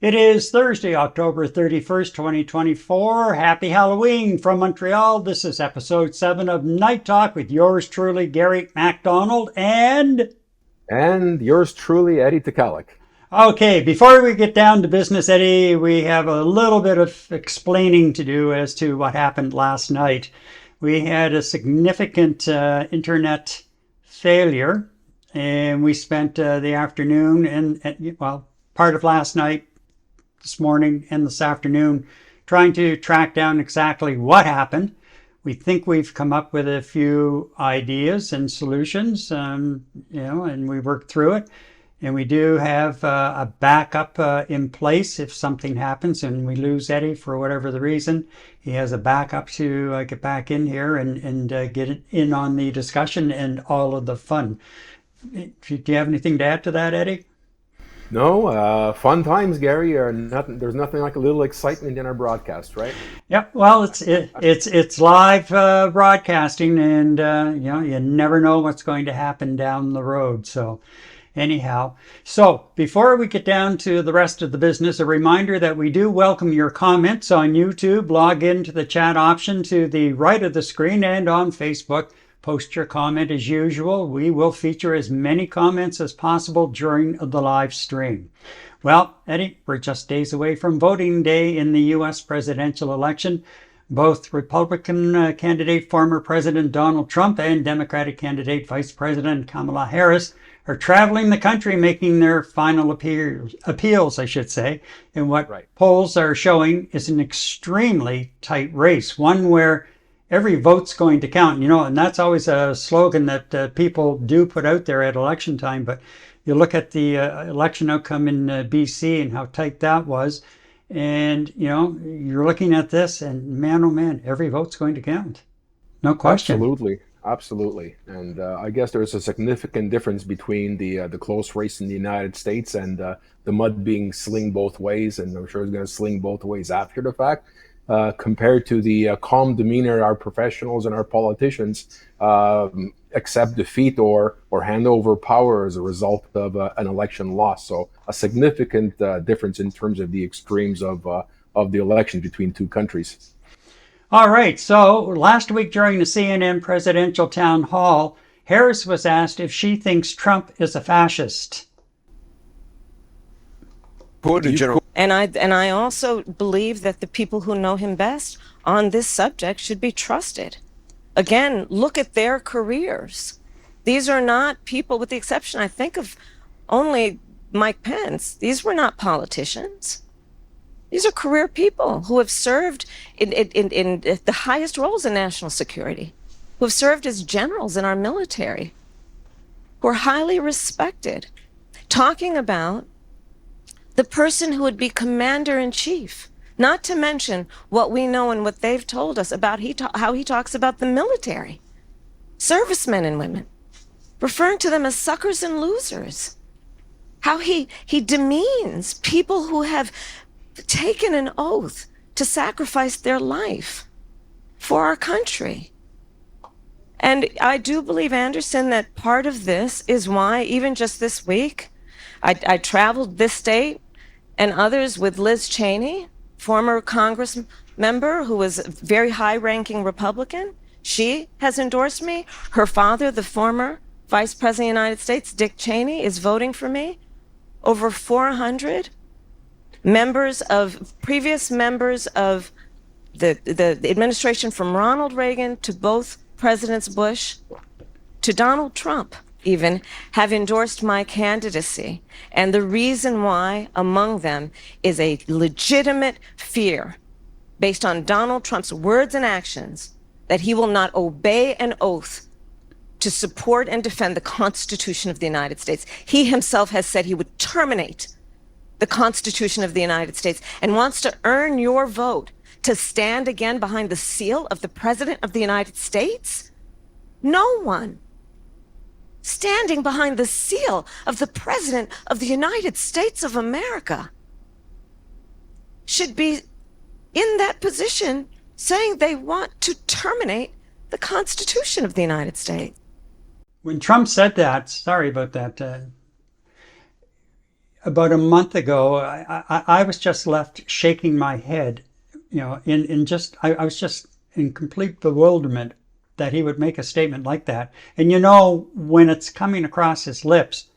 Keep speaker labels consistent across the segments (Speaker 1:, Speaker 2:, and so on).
Speaker 1: It is Thursday, October 31st, 2024. Happy Halloween from Montreal. This is episode 7 of Night Talk with yours truly, Gary MacDonald, and...
Speaker 2: And yours truly, Eddie Tekalik.
Speaker 1: Okay, before we get down to business, Eddie, we have a little bit of explaining to do as to what happened last night. We had a significant internet failure, and we spent the afternoon and, part of last night, this morning, and this afternoon trying to track down exactly what happened. We think we've come up with a few ideas and solutions, and we worked through it. And we do have a backup in place if something happens and we lose Eddie for whatever the reason. He has a backup to get back in here and get in on the discussion and all of the fun. Do you have anything to add to that, Eddie?
Speaker 2: No, fun times, Gary. There's nothing like a little excitement in our broadcast, right?
Speaker 1: Yep. Well, it's live broadcasting, and you never know what's going to happen down the road. So. Anyhow, so before we get down to the rest of the business, a reminder that we do welcome your comments on YouTube. Log into the chat option to the right of the screen, and on Facebook. Post your comment as usual. We will feature as many comments as possible during the live stream. Well, Eddie, we're just days away from voting day in the U.S. presidential election. Both Republican candidate former President Donald Trump and Democratic candidate Vice President Kamala Harris are traveling the country making their final appeals, I should say. And what polls are showing is an extremely tight race, one where every vote's going to count. And that's always a slogan that people do put out there at election time. But you look at the election outcome in BC and how tight that was. And, you're looking at this and man, oh man, every vote's going to count. No question.
Speaker 2: Absolutely. And I guess there's a significant difference between the close race in the United States and the mud being slinged both ways, and I'm sure it's going to sling both ways after the fact, compared to the calm demeanor our professionals and our politicians accept defeat or hand over power as a result of an election loss. So a significant difference in terms of the extremes of the election between two countries.
Speaker 1: All right, so last week during the CNN presidential town hall, Harris was asked if she thinks Trump is a fascist.
Speaker 3: And I also believe that the people who know him best on this subject should be trusted. Again, look at their careers. These are not people, with the exception, I think, of only Mike Pence. These were not politicians. These are career people who have served in the highest roles in national security, who have served as generals in our military, who are highly respected. Talking about the person who would be commander-in-chief, not to mention what we know and what they've told us about how he talks about the military, servicemen and women, referring to them as suckers and losers, how he demeans people who have taken an oath to sacrifice their life for our country. And I do believe, Anderson, that part of this is why, even just this week, I traveled this state and others with Liz Cheney, former Congress member who was a very high-ranking Republican. She has endorsed me. Her father, the former Vice President of the United States, Dick Cheney, is voting for me. Over 400 previous members of the administration, from Ronald Reagan to both Presidents Bush to Donald Trump even, have endorsed my candidacy. And the reason why among them is a legitimate fear based on Donald Trump's words and actions that he will not obey an oath to support and defend the Constitution of the United States. He himself has said he would terminate the Constitution of the United States, and wants to earn your vote to stand again behind the seal of the President of the United States? No one standing behind the seal of the President of the United States of America should be in that position saying they want to terminate the Constitution of the United States.
Speaker 1: When Trump said that, sorry about that, about a month ago, I was just left shaking my head, in just, I was just in complete bewilderment that he would make a statement like that. And when it's coming across his lips,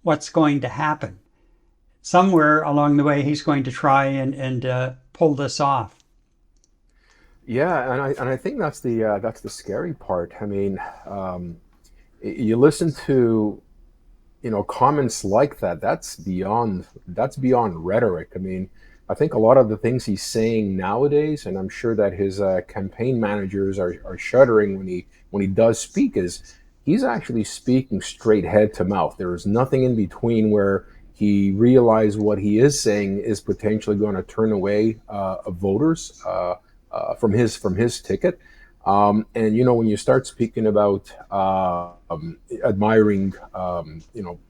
Speaker 1: what's going to happen? Somewhere along the way, he's going to try and pull this off.
Speaker 2: Yeah, and I think that's the scary part. I mean, you listen to comments like that. That's beyond rhetoric. I mean, I think a lot of the things he's saying nowadays, and I'm sure that his campaign managers are shuddering when he does speak, is he's actually speaking straight head to mouth. There is nothing in between where he realized what he is saying is potentially going to turn away voters from his ticket. And when you start speaking about admiring,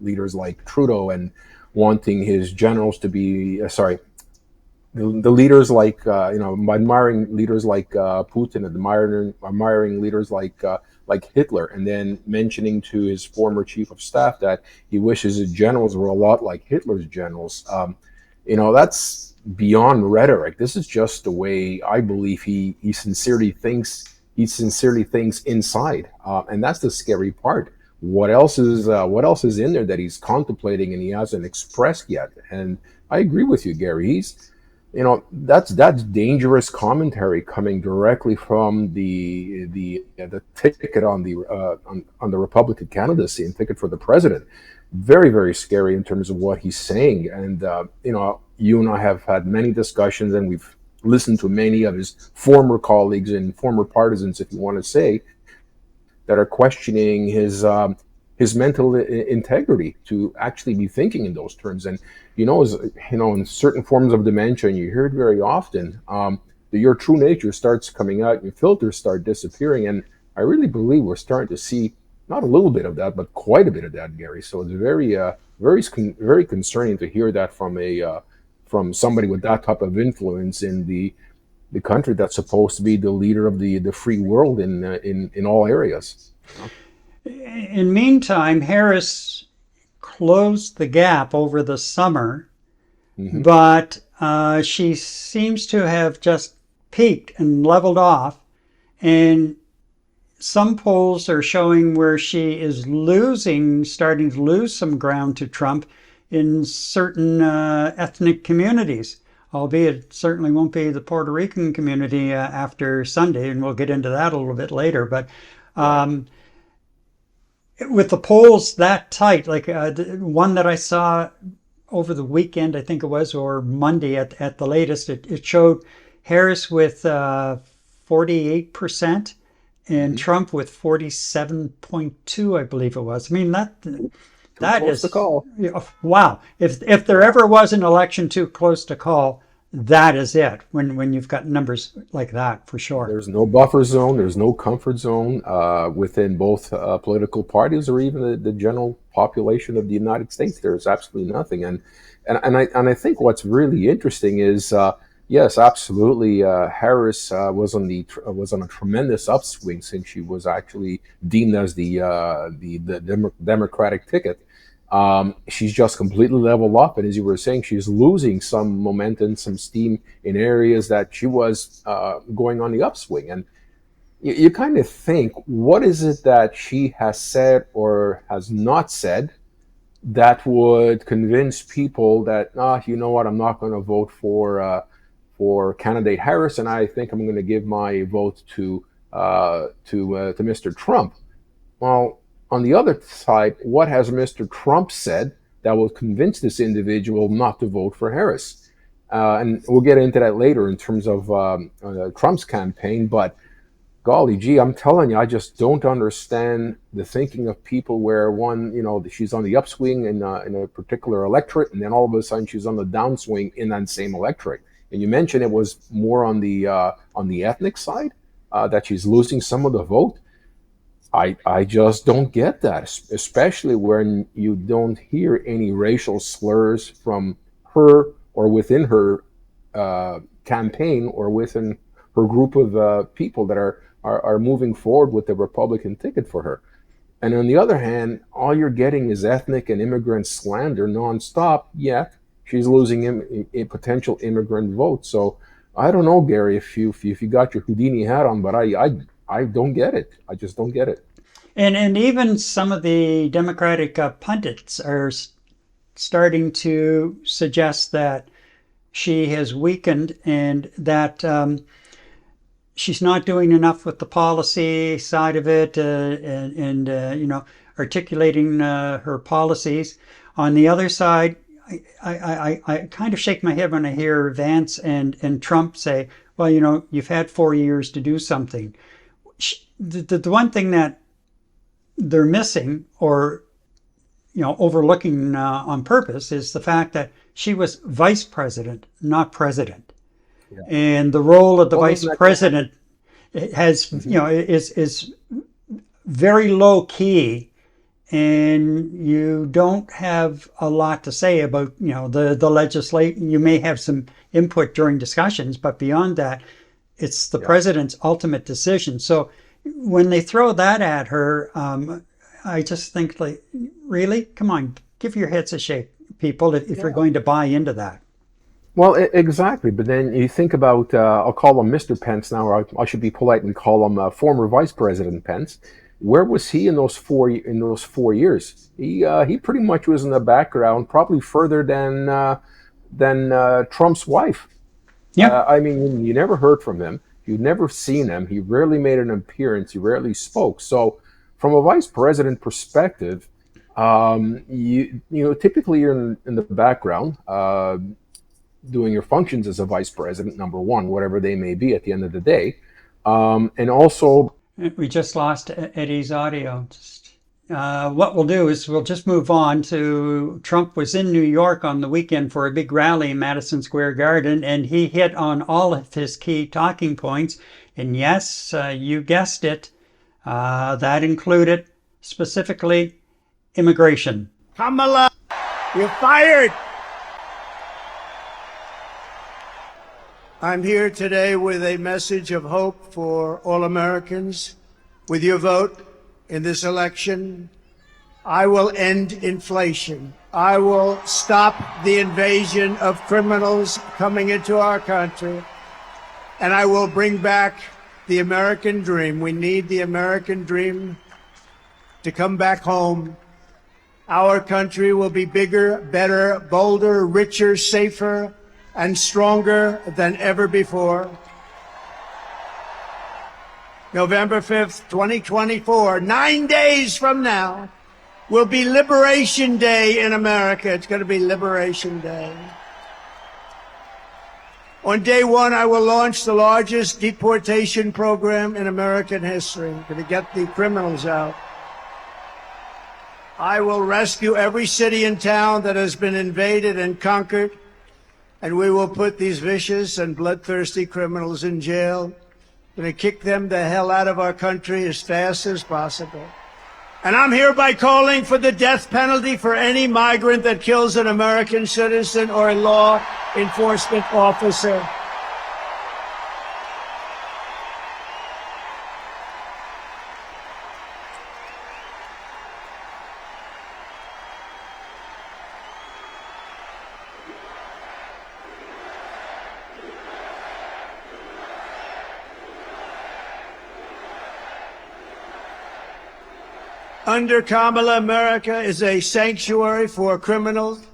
Speaker 2: leaders like Trudeau and wanting his generals to be, sorry, the leaders like, admiring leaders like Putin, admiring leaders like Hitler, and then mentioning to his former chief of staff that he wishes his generals were a lot like Hitler's generals. That's beyond rhetoric. This is just the way I believe he sincerely thinks. He sincerely thinks inside, and that's the scary part. What else is in there that he's contemplating and he hasn't expressed yet? And I agree with you, Gary. That's dangerous commentary coming directly from the ticket on the Republican candidacy and ticket for the president. Very, very scary in terms of what he's saying. And you and I have had many discussions, and we've listened to many of his former colleagues and former partisans, if you want to say, that are questioning his mental integrity to actually be thinking in those terms. And in certain forms of dementia, and you hear it very often, that your true nature starts coming out, your filters start disappearing, and I really believe we're starting to see not a little bit of that, but quite a bit of that, Gary. So it's very concerning to hear that from somebody with that type of influence in the country that's supposed to be the leader of the free world in all areas.
Speaker 1: In meantime, Harris closed the gap over the summer,
Speaker 2: Hmm.
Speaker 1: but she seems to have just peaked and leveled off. And some polls are showing where she is starting to lose some ground to Trump in certain ethnic communities. Albeit it certainly won't be the Puerto Rican community after Sunday, and we'll get into that a little bit later. But
Speaker 2: Right.
Speaker 1: with the polls that tight, like the one that I saw over the weekend, I think it was, or Monday at the latest, it showed Harris with 48% and
Speaker 2: Hmm.
Speaker 1: Trump with 47.2, I believe it was. I mean,
Speaker 2: Too
Speaker 1: that
Speaker 2: close to
Speaker 1: is,
Speaker 2: call.
Speaker 1: wow. If there ever was an election too close to call, that is it. When you've got numbers like that, for sure.
Speaker 2: There's no buffer zone. There's no comfort zone within both political parties or even the general population of the United States. There's absolutely nothing. And I think what's really interesting is yes, absolutely. Harris was on a tremendous upswing since she was actually deemed as the Democratic ticket. She's just completely leveled up, and as you were saying, she's losing some momentum, some steam in areas that she was going on the upswing. And you kind of think, what is it that she has said or has not said that would convince people that, you know what, I'm not going to vote for candidate Harris, and I think I'm going to give my vote to Mr. Trump. Well, on the other side, what has Mr. Trump said that will convince this individual not to vote for Harris? And we'll get into that later in terms of Trump's campaign. But golly gee, I'm telling you, I just don't understand the thinking of people where she's on the upswing in a particular electorate, and then all of a sudden she's on the downswing in that same electorate. And you mentioned it was more on the ethnic side that she's losing some of the vote. I just don't get that, especially when you don't hear any racial slurs from her or within her campaign or within her group of people that are moving forward with the Republican ticket for her. And on the other hand, all you're getting is ethnic and immigrant slander nonstop. Yet she's losing a potential immigrant vote. So I don't know, Gary, if you got your Houdini hat on, but I don't get it. I just don't get it.
Speaker 1: And even some of the Democratic pundits are starting to suggest that she has weakened and that she's not doing enough with the policy side of it and articulating her policies. On the other side, I kind of shake my head when I hear Vance and Trump say, well, you've had 4 years to do something. The one thing that they're missing or overlooking on purpose is the fact that she was vice president, not president.
Speaker 2: Yeah.
Speaker 1: And the role of the
Speaker 2: Well,
Speaker 1: vice president has, is very low key, and you don't have a lot to say about, the legislate. You may have some input during discussions, but beyond that, it's the president's ultimate decision. So when they throw that at her, I just think, like, really? Come on, give your heads a shake, people, if you're going to buy into that.
Speaker 2: Well, exactly. But then you think about, I'll call him Mr. Pence now, or I should be polite and call him former Vice President Pence. Where was he in those 4 years? He pretty much was in the background, probably further than Trump's wife.
Speaker 1: Yeah.
Speaker 2: I mean, you never heard from him. You'd never seen him. He rarely made an appearance. He rarely spoke. So, from a vice president perspective, typically you're in the background, doing your functions as a vice president, number one, whatever they may be at the end of the day, and also.
Speaker 1: We just lost Eddie's audio. What we'll do is we'll just move on to Trump was in New York on the weekend for a big rally in Madison Square Garden, and he hit on all of his key talking points. And yes, you guessed it, that included specifically immigration.
Speaker 4: Kamala, you're fired. I'm here today with a message of hope for all Americans. With your vote in this election, I will end inflation. I will stop the invasion of criminals coming into our country. And I will bring back the American dream. We need the American dream to come back home. Our country will be bigger, better, bolder, richer, safer, and stronger than ever before. November 5th, 2024, 9 days from now, will be Liberation Day in America. It's going to be Liberation Day. On day one, I will launch the largest deportation program in American history. I'm going to get the criminals out. I will rescue every city and town that has been invaded and conquered. And we will put these vicious and bloodthirsty criminals in jail. We're going to kick them the hell out of our country as fast as possible. And I'm hereby calling for the death penalty for any migrant that kills an American citizen or a law enforcement officer. Under Kamala, America is a sanctuary for criminals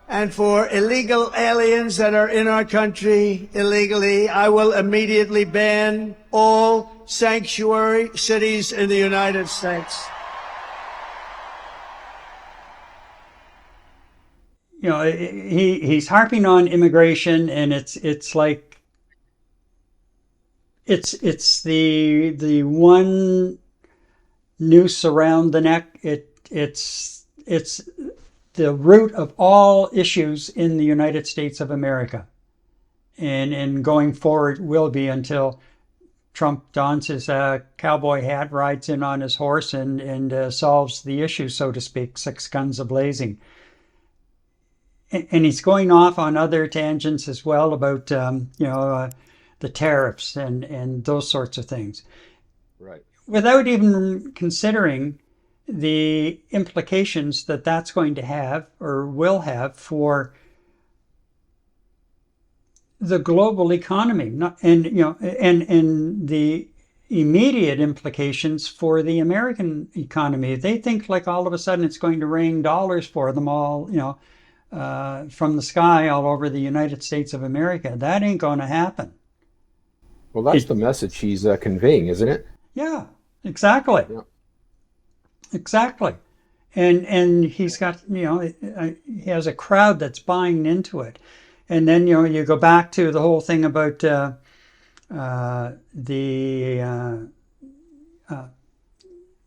Speaker 4: and for illegal aliens that are in our country illegally. I will immediately ban all sanctuary cities in the United States.
Speaker 1: He's harping on immigration, and it's like it's the one noose around the neck. It's the root of all issues in the United States of America, and going forward will be until Trump dons his cowboy hat, rides in on his horse, and solves the issue, so to speak, six guns a-blazing. And he's going off on other tangents as well about the tariffs and those sorts of things.
Speaker 2: Right.
Speaker 1: without even considering the implications that that's going to have or will have for the global economy, and the immediate implications for the American economy. They think like all of a sudden it's going to rain dollars for them all, from the sky all over the United States of America. That ain't going to happen.
Speaker 2: Well, that's
Speaker 1: It,
Speaker 2: the message he's conveying, isn't it?
Speaker 1: yeah, exactly,
Speaker 2: Yeah.
Speaker 1: exactly. And he's got, he has a crowd that's buying into it. And then, you go back to the whole thing about the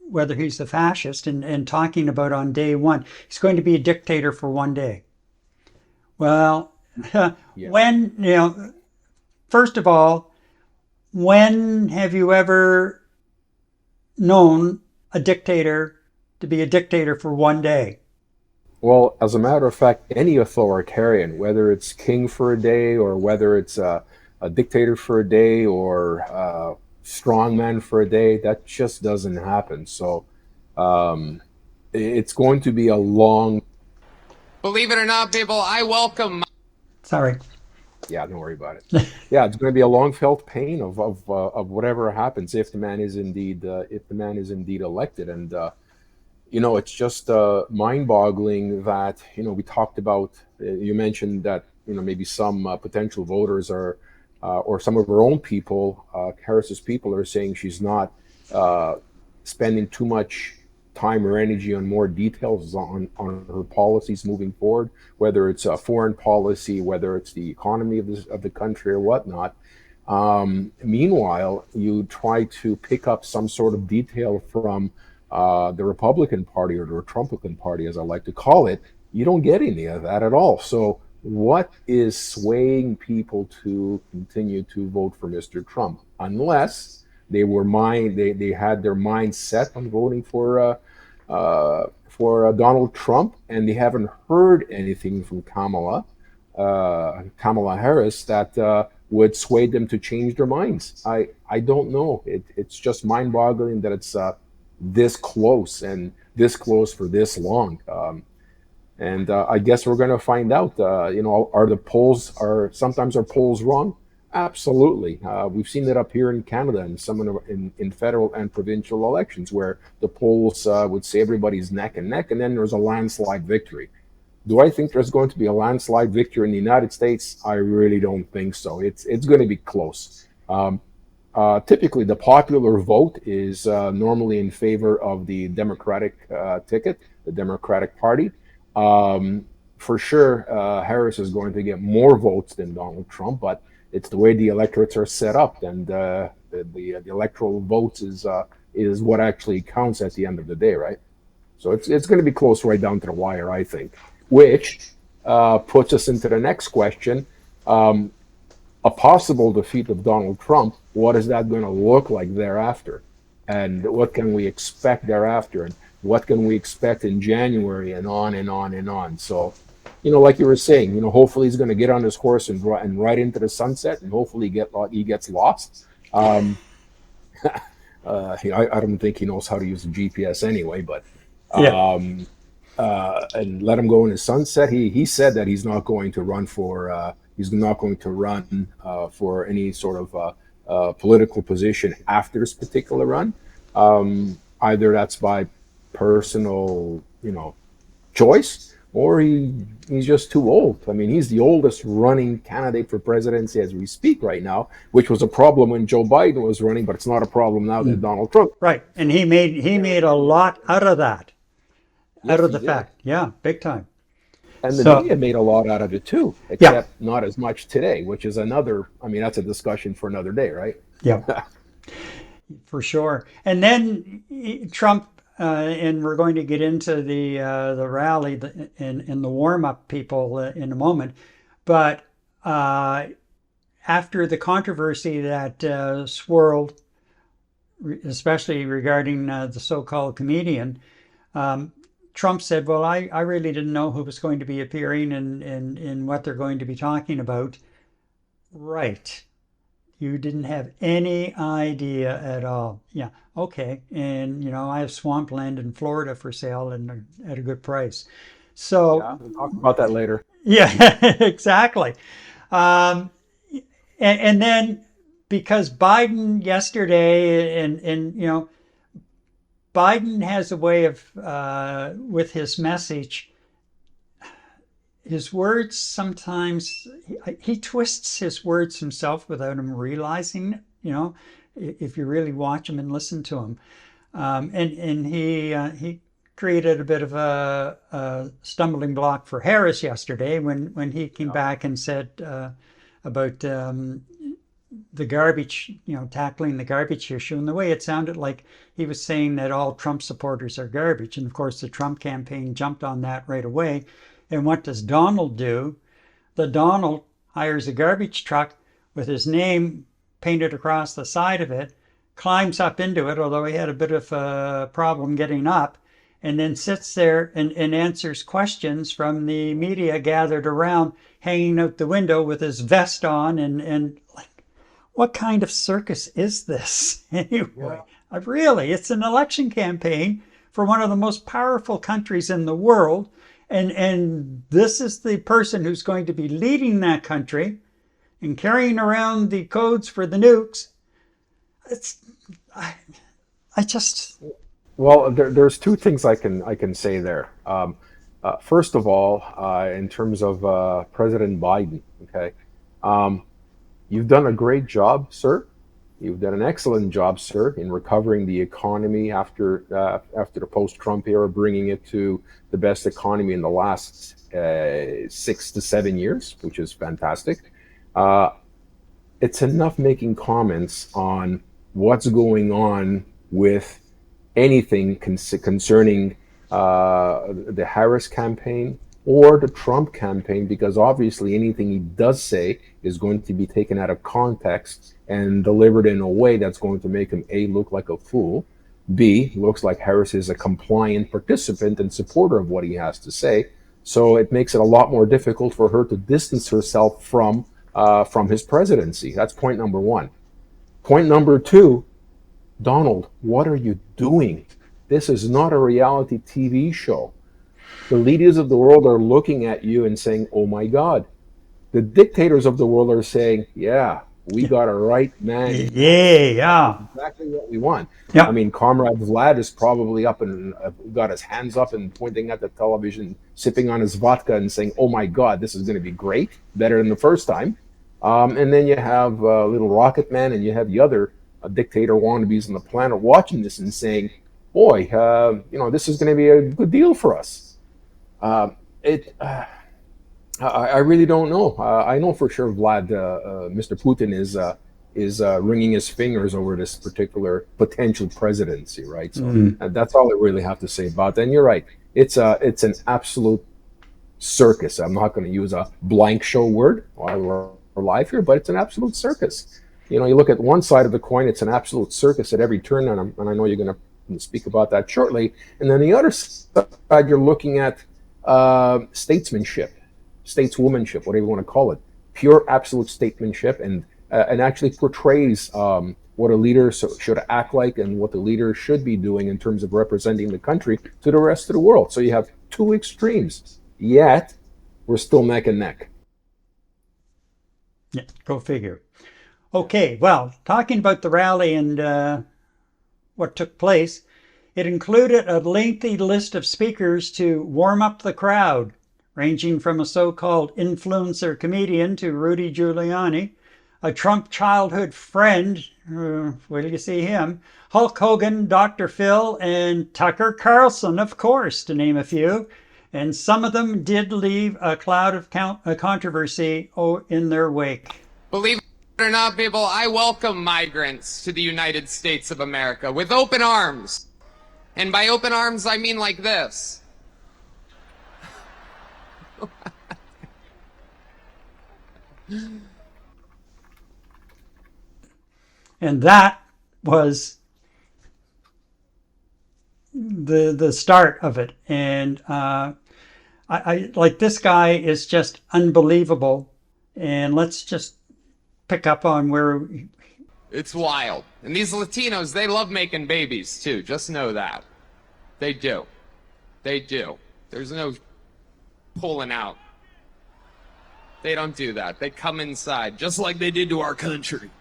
Speaker 1: whether he's a fascist, and talking about on day one, he's going to be a dictator for one day. Well,
Speaker 2: Yeah.
Speaker 1: when, first of all, when have you ever known a dictator to be a dictator for one day?
Speaker 2: Well, as a matter of fact, any authoritarian, whether it's king for a day or whether it's a dictator for a day or strongman for a day, that just doesn't happen. So um, it's going to be a long.
Speaker 5: Believe it or not, people, I welcome.
Speaker 1: Sorry.
Speaker 2: Yeah, don't worry about it. Yeah, it's going to be a long felt pain of whatever happens if the man is indeed elected, and it's just mind boggling that we talked about. You mentioned that maybe some potential voters are or some of her own people, Harris's people, are saying she's not spending too much time or energy on more details on her policies moving forward, whether it's a foreign policy, whether it's the economy of the country or whatnot. Meanwhile, you try to pick up some sort of detail from the Republican Party, or the Trumpican Party, as I like to call it. You don't get any of that at all. So what is swaying people to continue to vote for Mr. Trump? Unless they had their mind set on voting for Donald Trump, and they haven't heard anything from Kamala Harris that would sway them to change their minds. I don't know. It's just mind-boggling that it's this close, and this close for this long. And I guess we're going to find out. Sometimes our polls wrong? Absolutely. We've seen that up here in Canada and in federal and provincial elections, where the polls would say everybody's neck and neck, and then there's a landslide victory. Do I think there's going to be a landslide victory in the United States? I really don't think so. It's going to be close. Typically, the popular vote is normally in favor of the Democratic ticket, the Democratic Party. For sure, Harris is going to get more votes than Donald Trump, but it's the way the electorates are set up, and the electoral votes is what actually counts at the end of the day, right? So it's going to be close right down to the wire, I think, which puts us into the next question. A possible defeat of Donald Trump, what is that going to look like thereafter? And what can we expect thereafter? And what can we expect in January, and on and on and on? So, like you were saying, hopefully he's going to get on his horse and ride into the sunset, and hopefully he gets lost. I don't think he knows how to use the GPS anyway, but
Speaker 1: Yeah.
Speaker 2: and let him go in his sunset. He said that he's not going to run for any sort of political position after this particular run. Either that's by personal, choice, or he's just too old. I mean, he's the oldest running candidate for presidency as we speak right now, which was a problem when Joe Biden was running, but it's not a problem now that Donald Trump.
Speaker 1: Right. And he made a lot out of that,
Speaker 2: Yes,
Speaker 1: out of
Speaker 2: he
Speaker 1: the
Speaker 2: did.
Speaker 1: fact. Yeah, big time.
Speaker 2: And the
Speaker 1: So,
Speaker 2: media made a lot out of it too,
Speaker 1: yeah,
Speaker 2: except not as much today, which is that's a discussion for another day, right?
Speaker 1: yeah, for sure. And then Trump, and we're going to get into the rally and the warm up people in a moment, but after the controversy that swirled, especially regarding the so-called comedian, Trump said, well, I really didn't know who was going to be appearing and what they're going to be talking about. Right. You didn't have any idea at all. Yeah, okay. And I have swampland in Florida for sale and at a good price. So
Speaker 2: Yeah, we'll talk about that later.
Speaker 1: yeah, exactly. Um, and then because Biden yesterday, and Biden has a way of with his message, his words sometimes he twists his words himself without him realizing it. If you really watch him and listen to him, and he created a bit of a stumbling block for Harris yesterday when he came back and said about the garbage, tackling the garbage issue. And the way it sounded like he was saying that all Trump supporters are garbage. And of course, the Trump campaign jumped on that right away. And what does Donald do? The Donald hires a garbage truck with his name painted across the side of it, climbs up into it, although he had a bit of a problem getting up, and then sits there and answers questions from the media gathered around, hanging out the window with his vest on. And like, what kind of circus is this anyway? Really, it's an election campaign for one of the most powerful countries in the world. And this is the person who's going to be leading that country and carrying around the codes for the nukes. I just.
Speaker 2: Well, there's two things I can say there. First of all, in terms of President Biden, okay, you've done a great job, sir. You've done an excellent job, sir, in recovering the economy after the post-Trump era, bringing it to the best economy in the last 6 to 7 years, which is fantastic. It's enough making comments on what's going on with anything concerning the Harris campaign or the Trump campaign, because obviously anything he does say is going to be taken out of context and delivered in a way that's going to make him A, look like a fool, B, looks like Harris is a compliant participant and supporter of what he has to say. So it makes it a lot more difficult for her to distance herself from his presidency. That's point number one. Point number two, Donald, what are you doing? This is not a reality TV show. The leaders of the world are looking at you and saying, oh my God. The dictators of the world are saying, yeah, we got a right man.
Speaker 1: Yeah.
Speaker 2: Exactly what we want.
Speaker 1: Yep.
Speaker 2: I mean, Comrade Vlad is probably up and got his hands up and pointing at the television, sipping on his vodka and saying, oh my God, this is going to be great, better than the first time. And then you have Little Rocket Man and you have the other dictator wannabes on the planet watching this and saying, boy, this is going to be a good deal for us. I really don't know. I know for sure Vlad, Mr. Putin is wringing his fingers over this particular potential presidency, right? So that's all I really have to say about that. And you're right. It's an absolute circus. I'm not going to use a blank show word while we're live here, but it's an absolute circus. You look at one side of the coin, it's an absolute circus at every turn, and I know you're going to speak about that shortly. And then the other side, you're looking at statesmanship, stateswomanship, whatever you want to call it, pure absolute statesmanship, and actually portrays what a leader should act like and what the leader should be doing in terms of representing the country to the rest of the world. So you have two extremes, yet we're still neck and neck.
Speaker 1: Yeah, go figure. Okay, well, talking about the rally and what took place, it included a lengthy list of speakers to warm up the crowd, ranging from a so-called influencer comedian to Rudy Giuliani, a Trump childhood friend, where do you see him, Hulk Hogan, Dr. Phil, and Tucker Carlson, of course, to name a few. And some of them did leave a cloud of controversy in their wake.
Speaker 5: Believe it or not, people, I welcome migrants to the United States of America with open arms. And by open arms, I mean like this.
Speaker 1: And that was the start of it. And I like, this guy is just unbelievable. And let's just pick up on where.
Speaker 5: It's wild. And these Latinos, they love making babies too. Just know that. They do. They do. There's no pulling out. They don't do that. They come inside, just like they did to our country.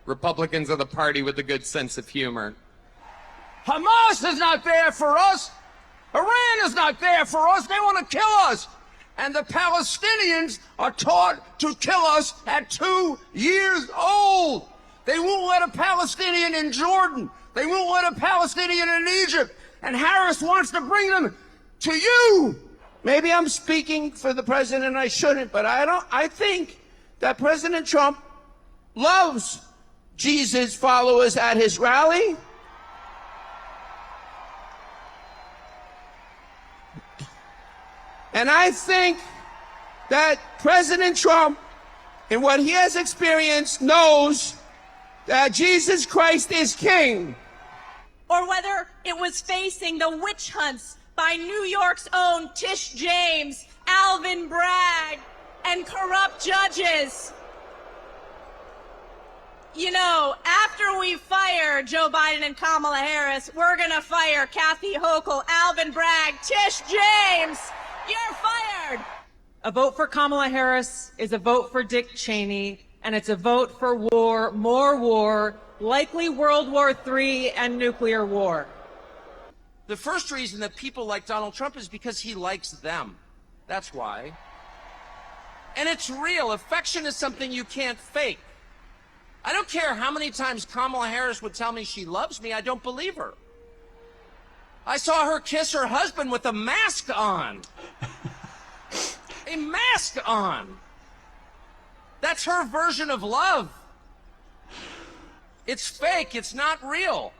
Speaker 5: Republicans are the party with a good sense of humor.
Speaker 6: Hamas is not there for us. Iran is not there for us. They want to kill us. And the Palestinians are taught to kill us at 2 years old. They won't let a Palestinian in Jordan. They won't let a Palestinian in Egypt. And Harris wants to bring them to you. Maybe I'm speaking for the president and I shouldn't, but I think that President Trump loves Jesus followers at his rally. And I think that President Trump, in what he has experienced, knows that Jesus Christ is king.
Speaker 7: Or whether it was facing the witch hunts by New York's own Tish James, Alvin Bragg, and corrupt judges. You know, after we fire Joe Biden and Kamala Harris, we're gonna fire Kathy Hochul, Alvin Bragg, Tish James. You're fired!
Speaker 8: A vote for Kamala Harris is a vote for Dick Cheney, and it's a vote for war, more war, likely World War III and nuclear war.
Speaker 6: The first reason that people like Donald Trump is because he likes them. That's why. And it's real. Affection is something you can't fake. I don't care how many times Kamala Harris would tell me she loves me, I don't believe her. I saw her kiss her husband with a mask on. A mask on. That's her version of love. It's fake. It's not real.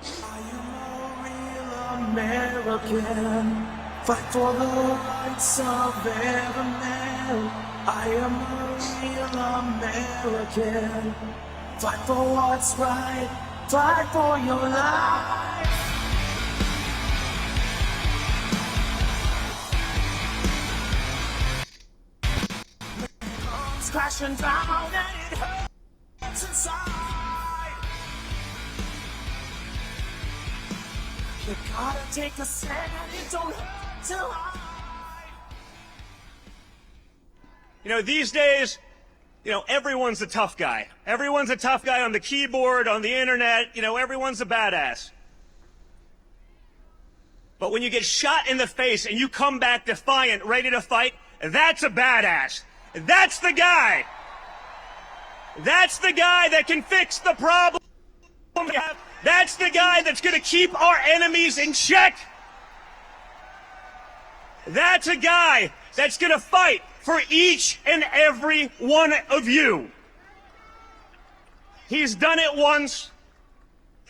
Speaker 9: I am a real American. Fight for the rights of every man. I am a real American. Fight for what's right. Fight for your life. Crashing down and it hurts inside. You gotta take a stand, it don't hurt to hide.
Speaker 10: You know, these days, everyone's a tough guy. Everyone's a tough guy on the keyboard, on the internet, everyone's a badass. But when you get shot in the face and you come back defiant, ready to fight, that's a badass. That's the guy. That's the guy that can fix the problem we have. That's the guy that's going to keep our enemies in check. That's a guy that's going to fight for each and every one of you. He's done it once.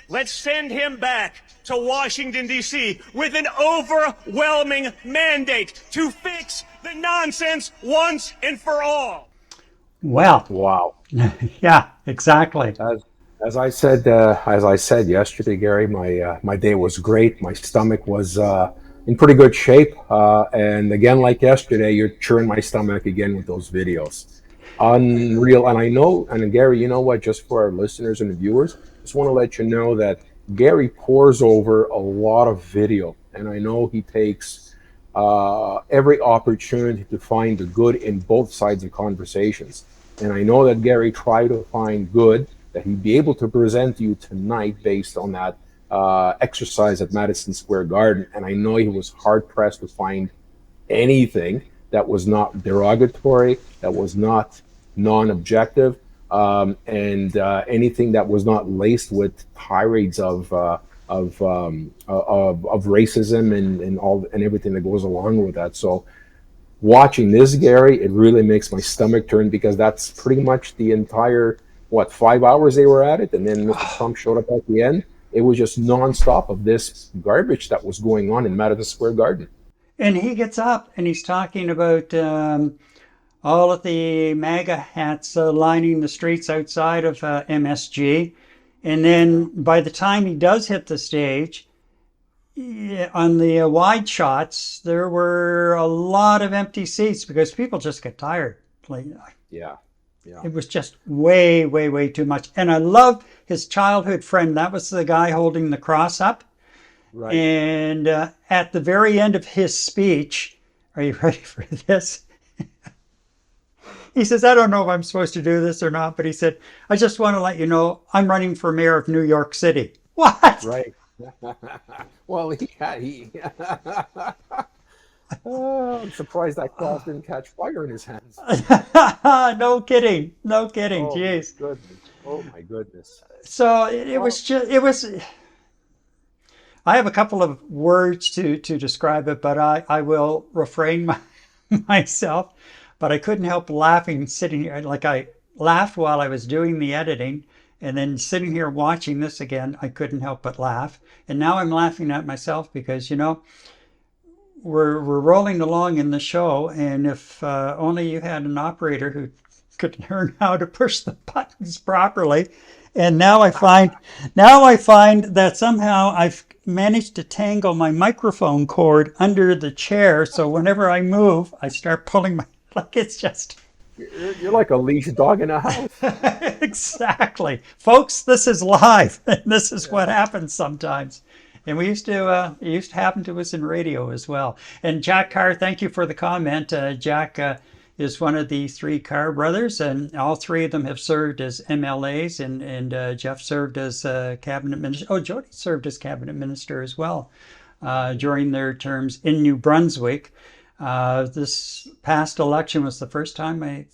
Speaker 10: Let's send him back to Washington, D.C. with an overwhelming mandate to fix the nonsense once and for all.
Speaker 1: Well,
Speaker 2: Wow.
Speaker 1: yeah, exactly.
Speaker 2: As I said yesterday, Gary, my day was great. My stomach was in pretty good shape, and again, like yesterday, you're churning my stomach again with those videos. Unreal. And I know, and Gary, you know what? Just for our listeners and the viewers, just want to let you know that Gary pours over a lot of video, and I know he takes every opportunity to find the good in both sides of conversations. And I know that Gary tried to find good that he'd be able to present to you tonight based on that exercise at Madison Square Garden. And I know he was hard pressed to find anything that was not derogatory, that was not non-objective, and anything that was not laced with tirades of racism and everything that goes along with that. So watching this, Gary, it really makes my stomach turn, because that's pretty much the entire 5 hours they were at it, and then Mr. Trump showed up at the end. It was just nonstop of this garbage that was going on in Madison Square Garden.
Speaker 1: And he gets up and he's talking about all of the MAGA hats lining the streets outside of MSG. And then by the time he does hit the stage, yeah, on the wide shots, there were a lot of empty seats because people just get tired. Like,
Speaker 2: Yeah, yeah,
Speaker 1: it was just way, way, way too much. And I love his childhood friend. That was the guy holding the cross up.
Speaker 2: right.
Speaker 1: And at the very end of his speech, are you ready for this? He says, I don't know if I'm supposed to do this or not, but he said, I just want to let you know I'm running for mayor of New York City. What?
Speaker 2: Right. Well, he. Oh, I'm surprised that cross didn't catch fire in his hands.
Speaker 1: No kidding. No kidding.
Speaker 2: Oh my
Speaker 1: Jeez.
Speaker 2: goodness. Oh my goodness.
Speaker 1: So it
Speaker 2: Well,
Speaker 1: was just, it was, I have a couple of words to describe it, but I will refrain myself. But I couldn't help laughing sitting here. Like I laughed while I was doing the editing, and then sitting here watching this again, I couldn't help but laugh. And now I'm laughing at myself because, we're rolling along in the show, and if only you had an operator who could learn how to push the buttons properly. And now I find that somehow I've managed to tangle my microphone cord under the chair, so whenever I move, I start pulling my like it's just
Speaker 2: you're like a leash dog in a house.
Speaker 1: exactly, folks. This is live, and this is what happens sometimes. And we used to it used to happen to us in radio as well. And Jack Carr, thank you for the comment. Jack is one of the three Carr brothers, and all three of them have served as MLAs, and Jeff served as cabinet minister. Oh, Jody served as cabinet minister as well during their terms in New Brunswick. This past election was the first time, I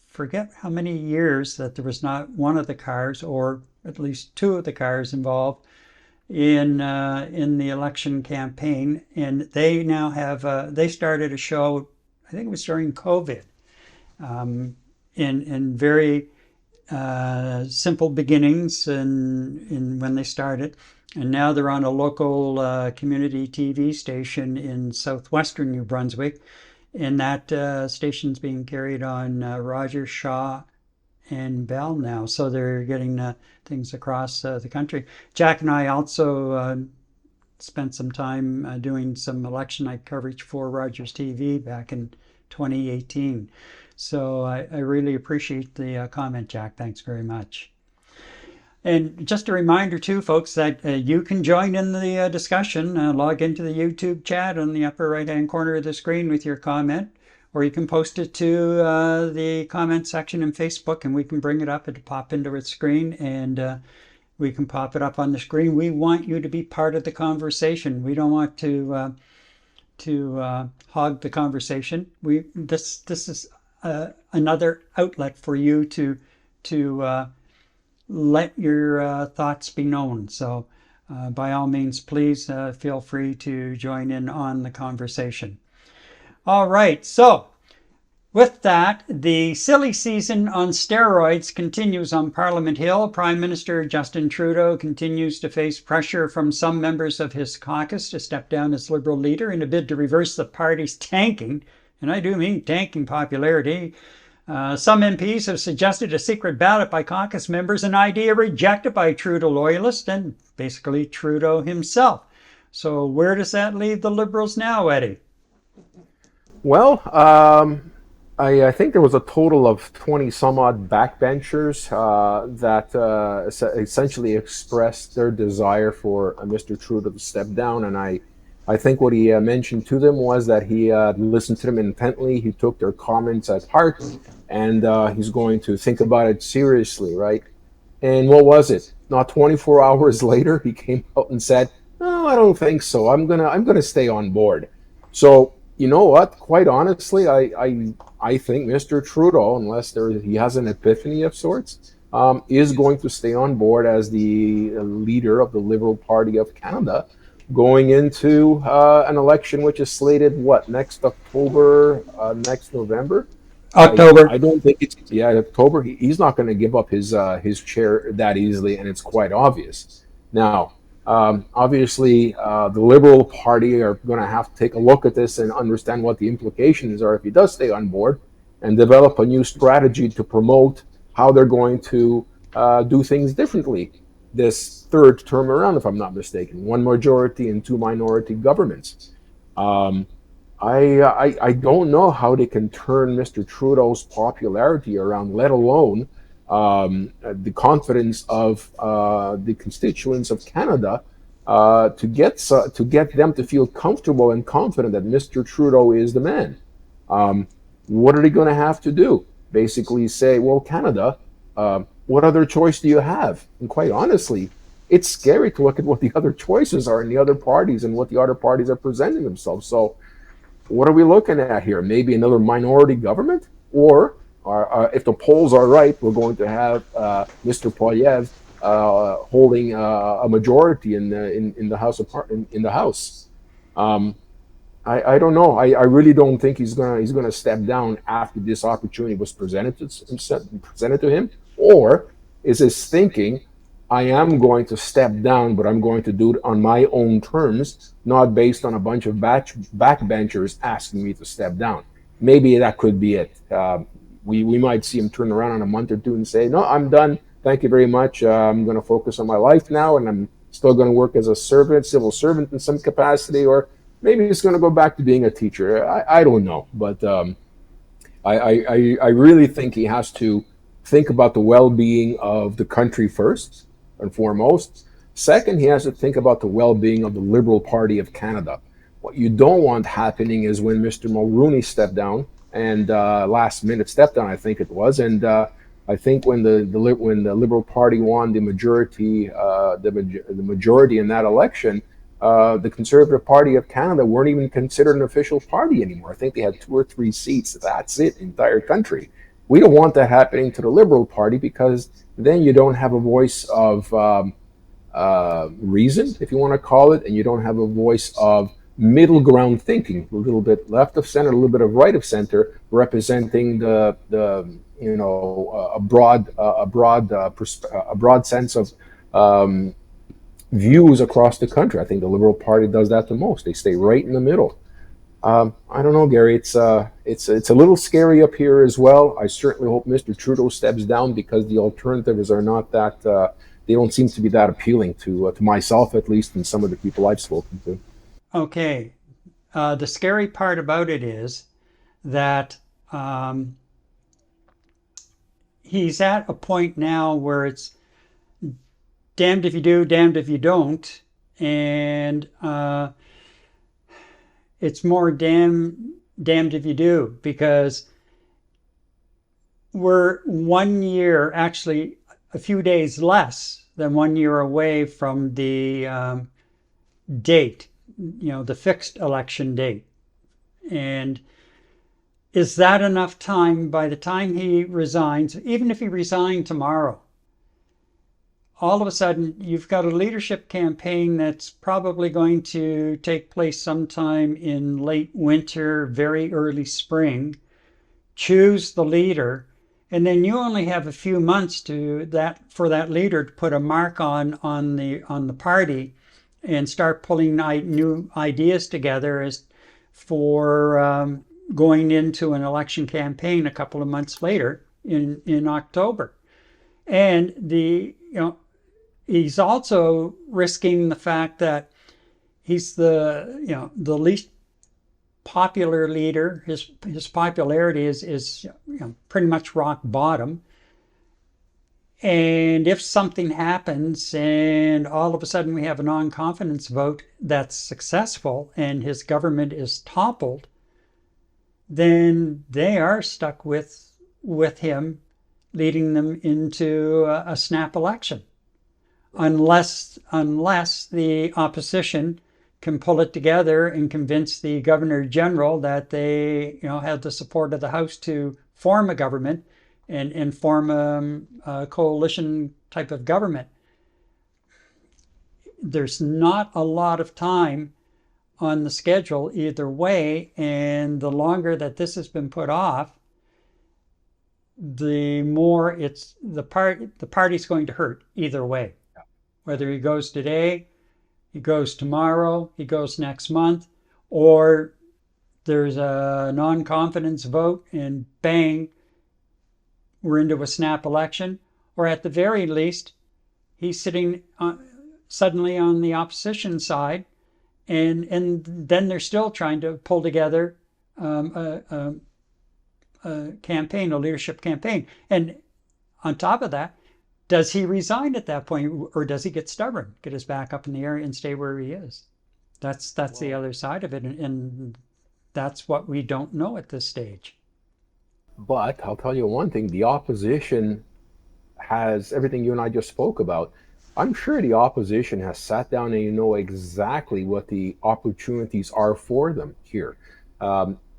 Speaker 1: forget how many years, that there was not one of the Carrs, or at least two of the Carrs, involved in the election campaign. And they now have they started a show, I think it was during COVID, in very simple beginnings and when they started. And now they're on a local community TV station in southwestern New Brunswick. And that station's being carried on Rogers, Shaw, and Bell now. So they're getting things across the country. Jack and I also spent some time doing some election night coverage for Rogers TV back in 2018. So I really appreciate the comment, Jack. Thanks very much. And just a reminder too, folks, that you can join in the discussion. Log into the YouTube chat on the upper right-hand corner of the screen with your comment, or you can post it to the comment section in Facebook, and we can bring it up. It'll pop into its screen, and we can pop it up on the screen. We want you to be part of the conversation. We don't want to hog the conversation. This is another outlet for you to let your thoughts be known. So by all means, please feel free to join in on the conversation. All right, so with that, the silly season on steroids continues on Parliament Hill. Prime Minister Justin Trudeau continues to face pressure from some members of his caucus to step down as Liberal leader in a bid to reverse the party's tanking, and I do mean tanking, popularity. Some MPs have suggested a secret ballot by caucus members, an idea rejected by Trudeau loyalists and basically Trudeau himself. So where does that leave the Liberals now, Eddie?
Speaker 2: Well, I think there was a total of 20 some odd backbenchers that essentially expressed their desire for Mr. Trudeau to step down. And I think what he mentioned to them was that he listened to them intently. He took their comments at heart, and he's going to think about it seriously, right? And what was it? Not 24 hours later, he came out and said, "No, I don't think so. I'm gonna stay on board." So you know what? Quite honestly, I think Mr. Trudeau, unless he has an epiphany of sorts, is going to stay on board as the leader of the Liberal Party of Canada, going into an election which is slated next October, next November.
Speaker 1: October.
Speaker 2: I don't think it's October. He's not going to give up his chair that easily, and it's quite obvious. Now, obviously, the Liberal Party are going to have to take a look at this and understand what the implications are if he does stay on board, and develop a new strategy to promote how they're going to do things differently. this third term around, if I'm not mistaken. One majority and two minority governments. Um, I don't know how they can turn Mr. Trudeau's popularity around, let alone the confidence of the constituents of Canada to get them to feel comfortable and confident that Mr. Trudeau is the man. Um, what are they going to have to do? Basically say, well, Canada, what other choice do you have? And quite honestly, it's scary to look at what the other choices are in the other parties and what the other parties are presenting themselves. So what are we looking at here? Maybe another minority government? Or if the polls are right, we're going to have Mr. Poilievre holding a majority in the House. Um, I don't know. I really don't think he's gonna step down after this opportunity was presented to him. Or is his thinking, I am going to step down, but I'm going to do it on my own terms, not based on a bunch of backbenchers asking me to step down. Maybe that could be it. We might see him turn around in a month or two and say, no, I'm done. Thank you very much. I'm going to focus on my life now, and I'm still going to work as a civil servant in some capacity, or maybe he's going to go back to being a teacher. I don't know, but I really think he has to think about the well-being of the country first and foremost. Second, he has to think about the well-being of the Liberal Party of Canada. What you don't want happening is when Mr. Mulroney stepped down, and last minute stepped down, I think it was, and I think when the Liberal Party won the majority in that election, the Conservative Party of Canada weren't even considered an official party anymore. I think they had 2 or 3 seats. That's it, entire country. We don't want that happening to the Liberal Party, because then you don't have a voice of reason, if you want to call it, and you don't have a voice of middle ground thinking, a little bit left of center, a little bit of right of center, representing the a broad sense of views across the country. I think the Liberal Party does that the most. They stay right in the middle. I don't know, Gary. It's a little scary up here as well. I certainly hope Mr. Trudeau steps down, because the alternatives are not that. They don't seem to be that appealing to myself, at least, and some of the people I've spoken to.
Speaker 1: Okay. The scary part about it is that he's at a point now where it's damned if you do, damned if you don't. And it's more damned if you do, because we're 1 year, actually a few days less than 1 year away from the date, the fixed election date. And is that enough time by the time he resigns, even if he resigned tomorrow? All of a sudden, you've got a leadership campaign that's probably going to take place sometime in late winter, very early spring. Choose the leader, and then you only have a few months for that leader to put a mark on the party and start pulling new ideas together as for going into an election campaign a couple of months later in October. And he's also risking the fact that he's the least popular leader. His popularity is pretty much rock bottom. And if something happens and all of a sudden we have a non-confidence vote that's successful and his government is toppled, then they are stuck with him, leading them into a snap election. Unless the opposition can pull it together and convince the Governor General that they have the support of the House to form a government and form a coalition type of government. There's not a lot of time on the schedule either way, and the longer that this has been put off, the more the party's going to hurt either way. Whether he goes today, he goes tomorrow, he goes next month, or there's a non-confidence vote and bang, we're into a snap election, or at the very least, he's sitting suddenly on the opposition side, and then they're still trying to pull together a campaign, a leadership campaign. And on top of that, does he resign at that point, or does he get stubborn, get his back up in the air and stay where he is? That's the other side of it, and that's what we don't know at this stage.
Speaker 2: But I'll tell you one thing: the opposition has everything you and I just spoke about. I'm sure the opposition has sat down and you know exactly what the opportunities are for them here.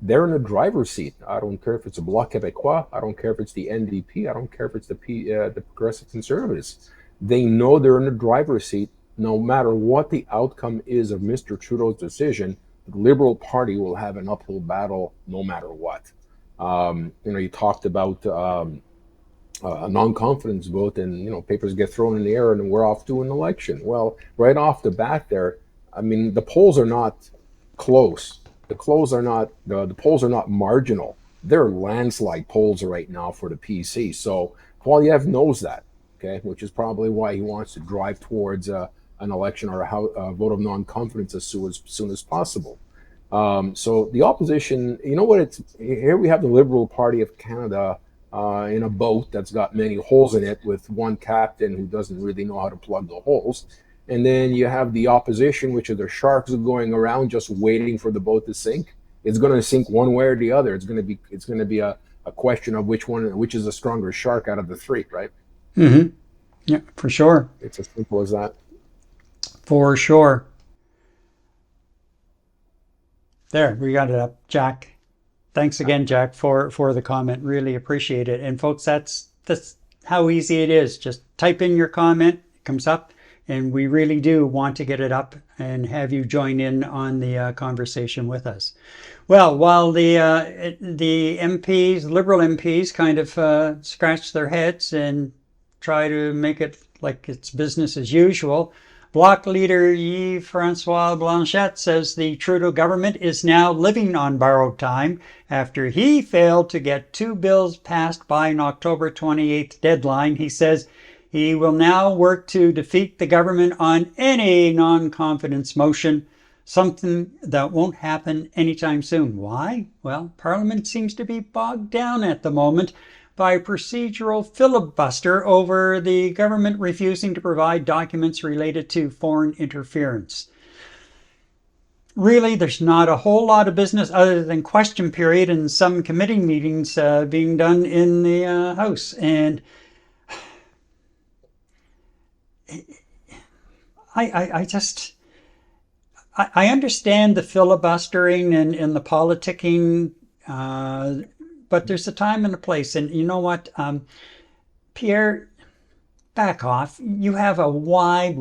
Speaker 2: They're in the driver's seat. I don't care if it's a Bloc Québécois. I don't care if it's the NDP. I don't care if it's the Progressive Conservatives. They know they're in the driver's seat. No matter what the outcome is of Mr. Trudeau's decision, the Liberal Party will have an uphill battle no matter what. You talked about a non-confidence vote, and papers get thrown in the air, and we're off to an election. Well, right off the bat, there, I mean, the polls are not close. The polls are not marginal. They're landslide polls right now for the PC. So Poilievre knows that, okay, which is probably why he wants to drive towards an election or a vote of non-confidence as soon as possible. So the opposition, you know what? Here we have the Liberal Party of Canada in a boat that's got many holes in it, with one captain who doesn't really know how to plug the holes. And then you have the opposition, which are the sharks going around just waiting for the boat to sink. It's going to sink one way or the other. It's going to be a question of which is a stronger shark out of the three, right?
Speaker 1: Mm-hmm. Yeah, for sure.
Speaker 2: It's as simple as that.
Speaker 1: For sure. There, we got it up, Jack. Thanks again, Jack, for the comment. Really appreciate it. And folks, that's how easy it is. Just type in your comment, it comes up, and we really do want to get it up and have you join in on the conversation with us. Well, while the MPs, Liberal MPs, kind of scratch their heads and try to make it like it's business as usual, Bloc leader Yves-François Blanchet says the Trudeau government is now living on borrowed time after he failed to get 2 bills passed by an October 28th deadline. He says he will now work to defeat the government on any non-confidence motion, something that won't happen anytime soon. Why? Well, Parliament seems to be bogged down at the moment by a procedural filibuster over the government refusing to provide documents related to foreign interference. Really, there's not a whole lot of business other than question period and some committee meetings being done in the House. And I understand the filibustering and the politicking, but there's a time and a place. And you know what, Pierre, back off. You have a wide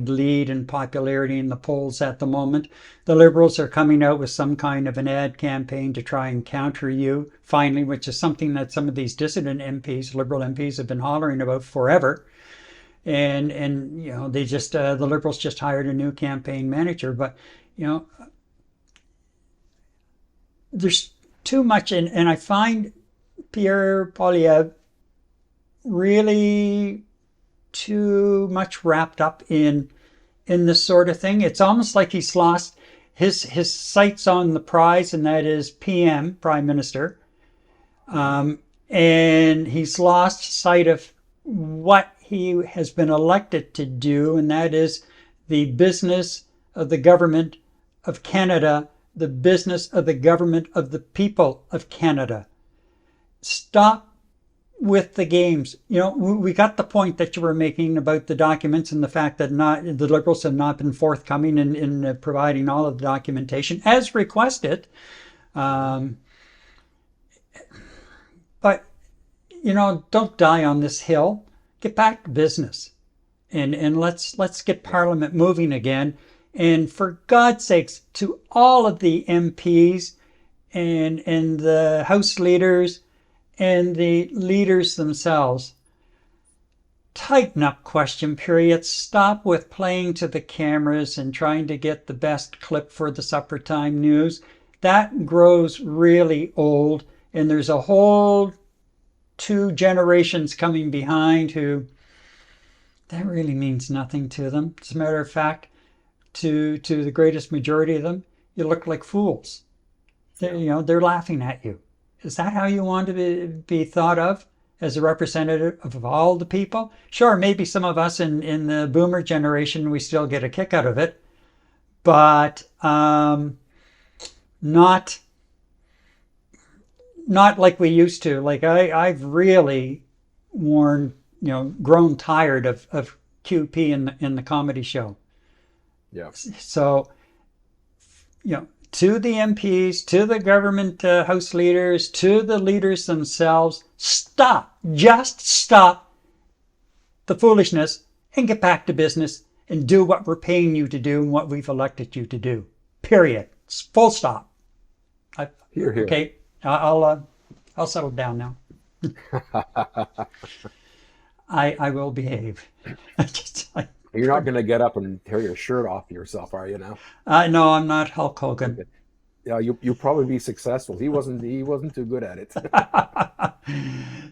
Speaker 1: lead in popularity in the polls at the moment. The Liberals are coming out with some kind of an ad campaign to try and counter you, finally, which is something that some of these dissident MPs, Liberal MPs, have been hollering about forever. And they just, the Liberals just hired a new campaign manager. But, there's too much, and I find Pierre Poilievre really too much wrapped up in this sort of thing. It's almost like he's lost his sights on the prize, and that is PM, Prime Minister, and he's lost sight of what he has been elected to do, and that is the business of the government of Canada, the business of the government of the people of Canada. Stop with the games. We got the point that you were making about the documents and the fact that the Liberals have not been forthcoming in providing all of the documentation as requested. But, don't die on this hill. Get back to business. And let's get Parliament moving again. And for God's sakes, to all of the MPs and the House leaders and the leaders themselves, tighten up question periods. Stop with playing to the cameras and trying to get the best clip for the supper time news. That grows really old, and there's a whole 2 generations coming behind who that really means nothing to them. As a matter of fact, to the greatest majority of them, you look like fools. They're laughing at you. Is that how you want to be thought of as a representative of all the people? Sure, maybe some of us in the boomer generation, we still get a kick out of it, but not like we used to. Like I've really grown tired of QP in the comedy show.
Speaker 2: Yeah.
Speaker 1: So, to the MPs, to the government House leaders, to the leaders themselves, just stop the foolishness and get back to business and do what we're paying you to do and what we've elected you to do. Period. Full stop.
Speaker 2: Here.
Speaker 1: Okay, I'll settle down now. I will behave.
Speaker 2: You're not going to get up and tear your shirt off yourself, are you now?
Speaker 1: No, I'm not Hulk Hogan.
Speaker 2: Okay. Yeah, you'll probably be successful. He wasn't too good at it.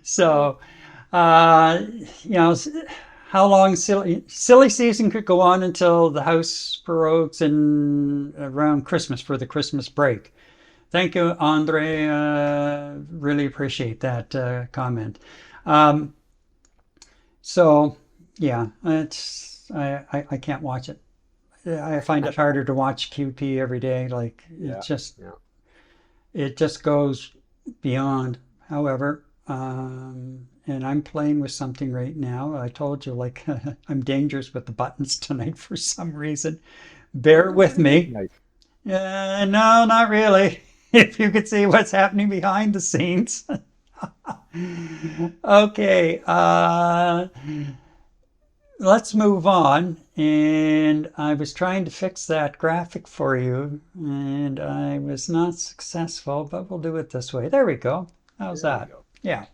Speaker 1: So, how long silly season could go on until the House prorogues and around Christmas for the Christmas break. Thank you, Andre. Really appreciate that comment. So, yeah, I can't watch it. I find it harder to watch QP every day. Like it just goes beyond. However, and I'm playing with something right now. I told you, like I'm dangerous with the buttons tonight for some reason. Bear with me. No, not really. If you could see what's happening behind the scenes. Okay. Let's move on. And I was trying to fix that graphic for you, and I was not successful, but we'll do it this way. There we go. How's that? Yeah.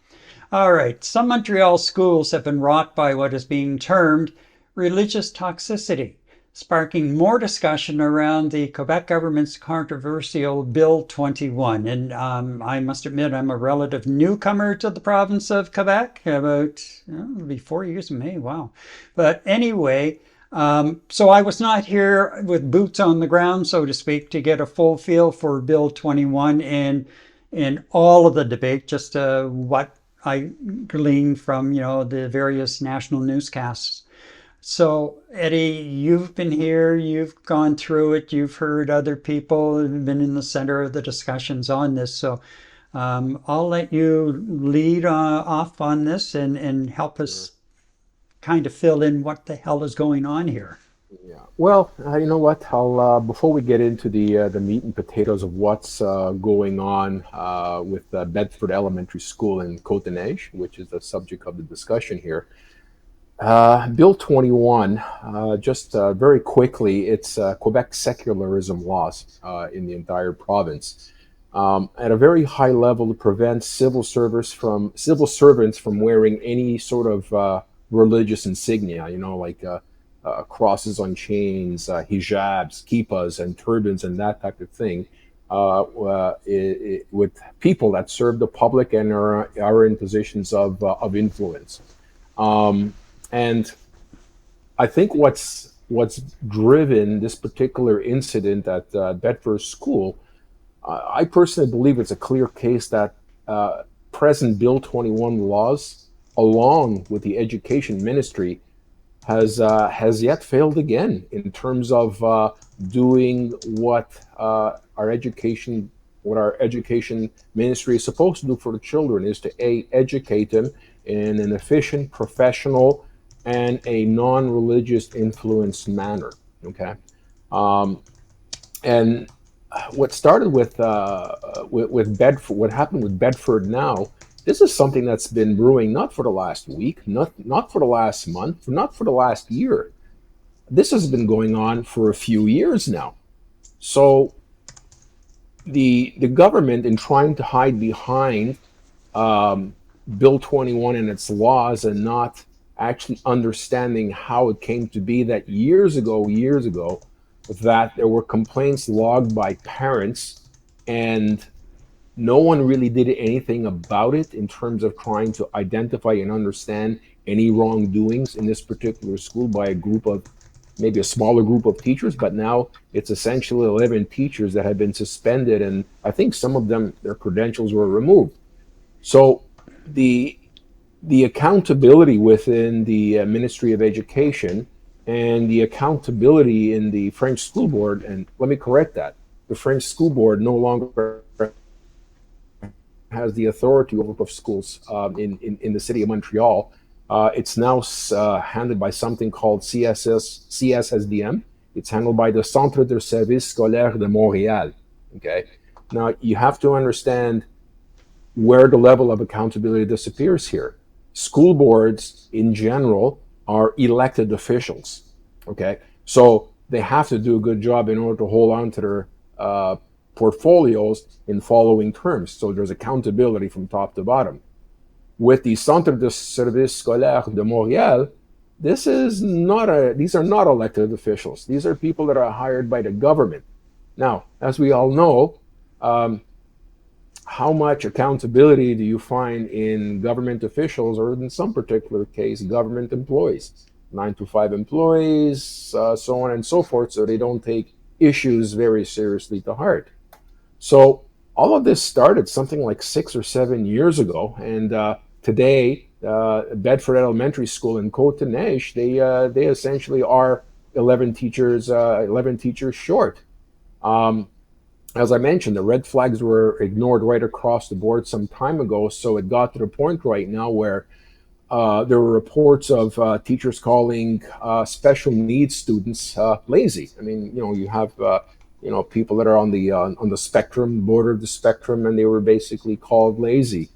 Speaker 1: All right. Some Montreal schools have been rocked by what is being termed religious toxicity, sparking more discussion around the Quebec government's controversial Bill 21. And I must admit, I'm a relative newcomer to the province of Quebec. It'll be 4 years in May. Wow. But anyway, so I was not here with boots on the ground, so to speak, to get a full feel for Bill 21 and all of the debate, just what I gleaned from, the various national newscasts. So, Eddie, you've been here, you've gone through it, you've heard other people who've been in the center of the discussions on this. So I'll let you lead off on this and help us kind of fill in what the hell is going on here.
Speaker 2: Yeah. Well, you know what? I'll before we get into the meat and potatoes of what's going on with Bedford Elementary School in Côte-des-Neiges, which is the subject of the discussion here. Bill 21, just very quickly, it's Quebec secularism laws in the entire province. At a very high level, to prevent civil servants from wearing any sort of religious insignia, like crosses on chains, hijabs, kippas, and turbans, and that type of thing, with people that serve the public and are in positions of influence. And I think what's driven this particular incident at Bedford School, I personally believe it's a clear case that present Bill 21 laws, along with the education ministry, has yet failed again in terms of doing what our education ministry is supposed to do for the children, is to educate them in an efficient, professional, and a non-religious influenced manner. Okay, and what started with Bedford, what happened with Bedford now, this is something that's been brewing not for the last week, not for the last month, not for the last year. This has been going on for a few years now. So the government, in trying to hide behind Bill 21 and its laws, and not actually understanding how it came to be that years ago, that there were complaints logged by parents, and no one really did anything about it in terms of trying to identify and understand any wrongdoings in this particular school by a group of, maybe a smaller group of teachers, but now it's essentially 11 teachers that have been suspended, and I think some of them, their credentials were removed. So the accountability within the Ministry of Education and the accountability in the French school board, and let me correct that, the French school board no longer has the authority over schools in the city of Montreal. It's now handled by something called CSSDM. It's handled by the Centre de Services Scolaires de Montréal. Okay, now you have to understand where the level of accountability disappears here. School boards in general are elected officials. Okay, so they have to do a good job in order to hold on to their portfolios in following terms. So there's accountability from top to bottom. With the Centre de Services Scolaires de Montréal, these are not elected officials. These are people that are hired by the government. Now, as we all know, how much accountability do you find in government officials, or in some particular case, government employees, 9-to-5 employees, so on and so forth, so they don't take issues very seriously to heart. So all of this started something like 6 or 7 years ago, and today, Bedford Elementary School in Côte-des-Neiges, they essentially are 11 teachers short. As I mentioned, the red flags were ignored right across the board some time ago, so it got to the point right now where there were reports of teachers calling special needs students lazy. I mean, you have people that are on the spectrum, border of the spectrum, and they were basically called lazy.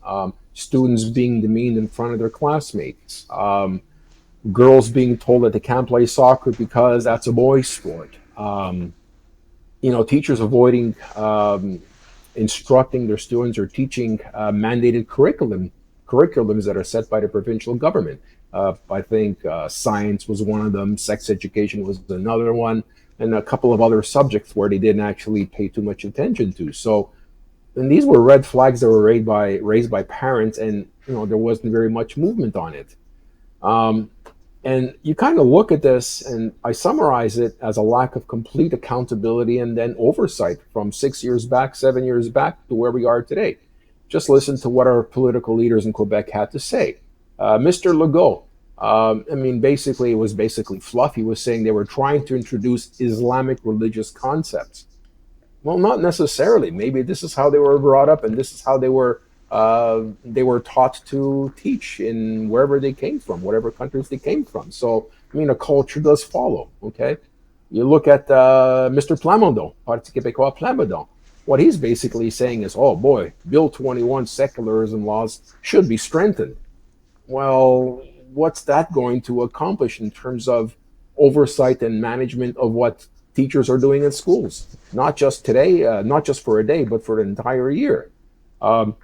Speaker 2: Students being demeaned in front of their classmates. Girls being told that they can't play soccer because that's a boys' sport. Teachers avoiding instructing their students or teaching mandated curriculums that are set by the provincial government. I think science was one of them, sex education was another one, and a couple of other subjects where they didn't actually pay too much attention to. So, and these were red flags that were raised by parents, and there wasn't very much movement on it. And you kind of look at this, and I summarize it as a lack of complete accountability and then oversight from 6 years back, 7 years back to where we are today. Just listen to what our political leaders in Quebec had to say. Mr. Legault, basically, it was basically fluff. He was saying they were trying to introduce Islamic religious concepts. Well, not necessarily. Maybe this is how they were brought up, and this is how they were taught to teach in wherever they came from, whatever countries they came from. So, a culture does follow, okay? You look at Mr. Plamondon, Parti Québécois Plamondon. What he's basically saying is, oh boy, Bill 21 secularism laws should be strengthened. Well, what's that going to accomplish in terms of oversight and management of what teachers are doing in schools? Not just today, not just for a day, but for the entire year. The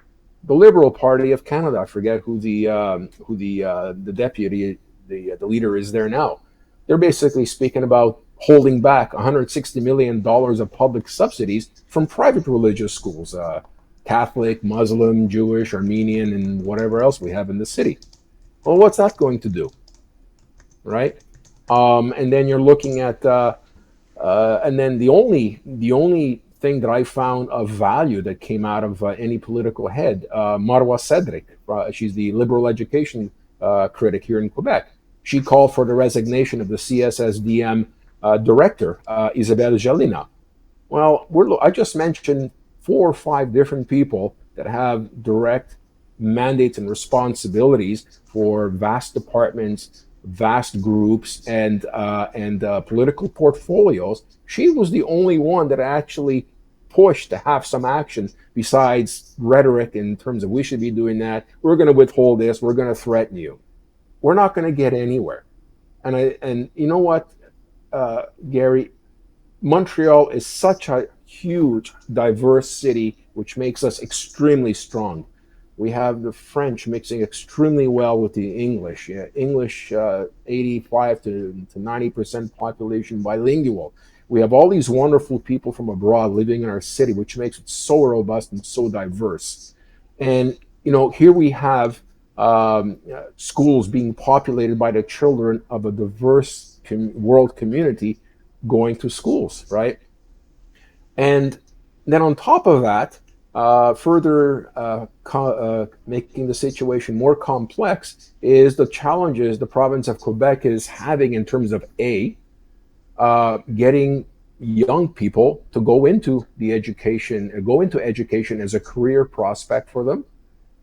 Speaker 2: Liberal Party of Canada, I forget who the deputy, the leader is there now. They're basically speaking about holding back $160 million of public subsidies from private religious schools, Catholic, Muslim, Jewish, Armenian, and whatever else we have in the city. Well, what's that going to do, right? And then you're looking at, and then the only thing that I found of value that came out of any political head, Marois Cedric, she's the liberal education critic here in Quebec. She called for the resignation of the CSSDM director, Isabelle Jalina. Well, I just mentioned 4 or 5 different people that have direct mandates and responsibilities for vast departments, vast groups, and political portfolios. She was the only one that actually pushed to have some action besides rhetoric in terms of we should be doing that. We're going to withhold this. We're going to threaten you. We're not going to get anywhere. And you know what, Gary? Montreal is such a huge, diverse city, which makes us extremely strong. We have the French mixing extremely well with the English. English, 85 to 90% population bilingual. We have all these wonderful people from abroad living in our city, which makes it so robust and so diverse. And, here we have schools being populated by the children of a diverse world community going to schools, right? And then on top of that, further making the situation more complex is the challenges the province of Quebec is having in terms of getting young people to go into education as a career prospect for them,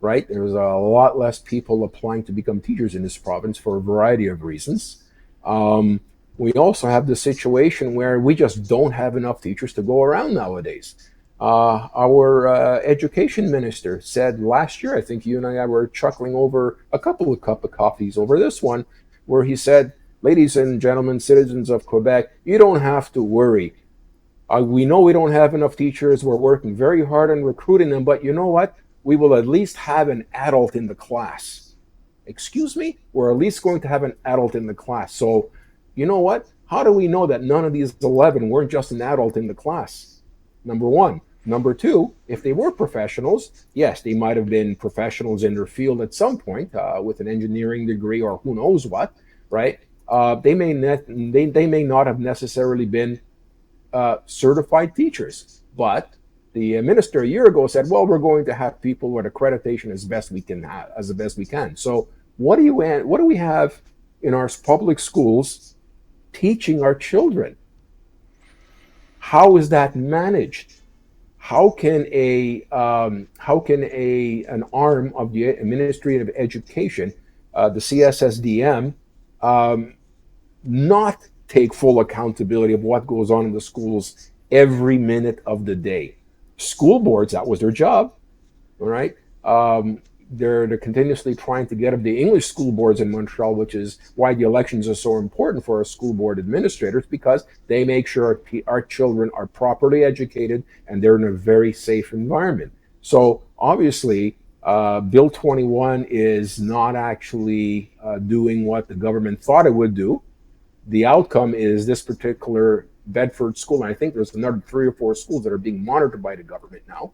Speaker 2: right? There's a lot less people applying to become teachers in this province for a variety of reasons. We also have the situation where we just don't have enough teachers to go around nowadays. Our education minister said last year, I think you and I were chuckling over a couple of cup of coffees over this one, where he said, ladies and gentlemen, citizens of Quebec, you don't have to worry. We know we don't have enough teachers. We're working very hard on recruiting them, but you know what? We will at least have an adult in the class. Excuse me? We're at least going to have an adult in the class. So, you know what? How do we know that none of these 11 weren't just an adult in the class? Number one. Number two, if they were professionals, yes, they might have been professionals in their field at some point with an engineering degree or who knows what, right? They may not have necessarily been certified teachers, but the minister a year ago said, well, we're going to have people with accreditation as best we can. So what do we have in our public schools teaching our children? How is that managed? How can an arm of the Administrative Education, the CSSDM, not take full accountability of what goes on in the schools every minute of the day? School boards, that was their job, all right? They're continuously trying to get up the English school boards in Montreal, which is why the elections are so important for our school board administrators, because they make sure our children are properly educated and they're in a very safe environment. So obviously, Bill 21 is not actually doing what the government thought it would do. The outcome is this particular Bedford school, and I think there's another 3 or 4 schools that are being monitored by the government now.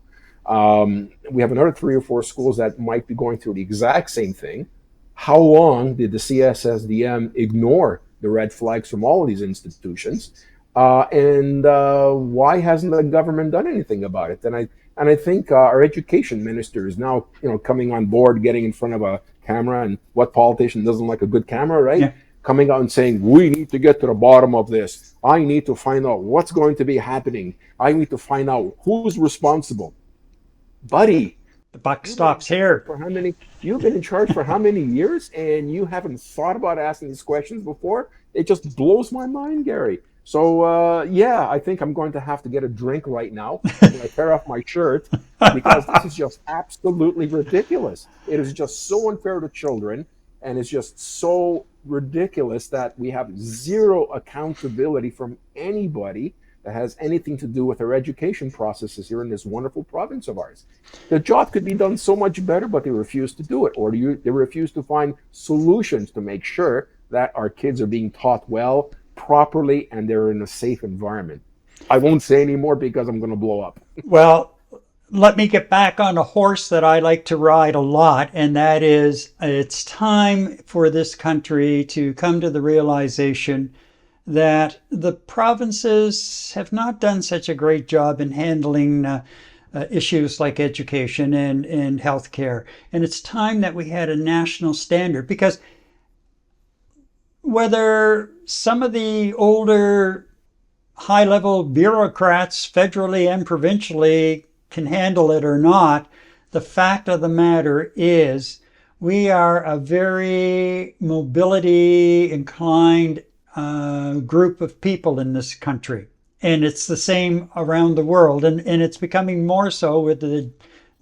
Speaker 2: We have another 3 or 4 schools that might be going through the exact same thing. How long did the CSSDM ignore the red flags from all of these institutions? And why hasn't the government done anything about it? And I think our education minister is now, coming on board, getting in front of a camera, and what politician doesn't like a good camera, right? Yeah. Coming out and saying, we need to get to the bottom of this. I need to find out what's going to be happening. I need to find out who's responsible. Buddy,
Speaker 1: the buck stops here.
Speaker 2: You've been in charge for how many years, and you haven't thought about asking these questions before? It just blows my mind, Gary. So, I think I'm going to have to get a drink right now when I tear off my shirt, because this is just absolutely ridiculous. It is just so unfair to children, and it's just so ridiculous that we have zero accountability from anybody that has anything to do with our education processes here in this wonderful province of ours. The job could be done so much better, but they refuse to do it, or they refuse to find solutions to make sure that our kids are being taught well, properly, and they're in a safe environment. I won't say any more because I'm going to blow up.
Speaker 1: Well, let me get back on a horse that I like to ride a lot, and that is, it's time for this country to come to the realization that the provinces have not done such a great job in handling issues like education and healthcare. And it's time that we had a national standard, because whether some of the older high-level bureaucrats, federally and provincially, can handle it or not, the fact of the matter is we are a very mobility-inclined group of people in this country. And it's the same around the world. And it's becoming more so with the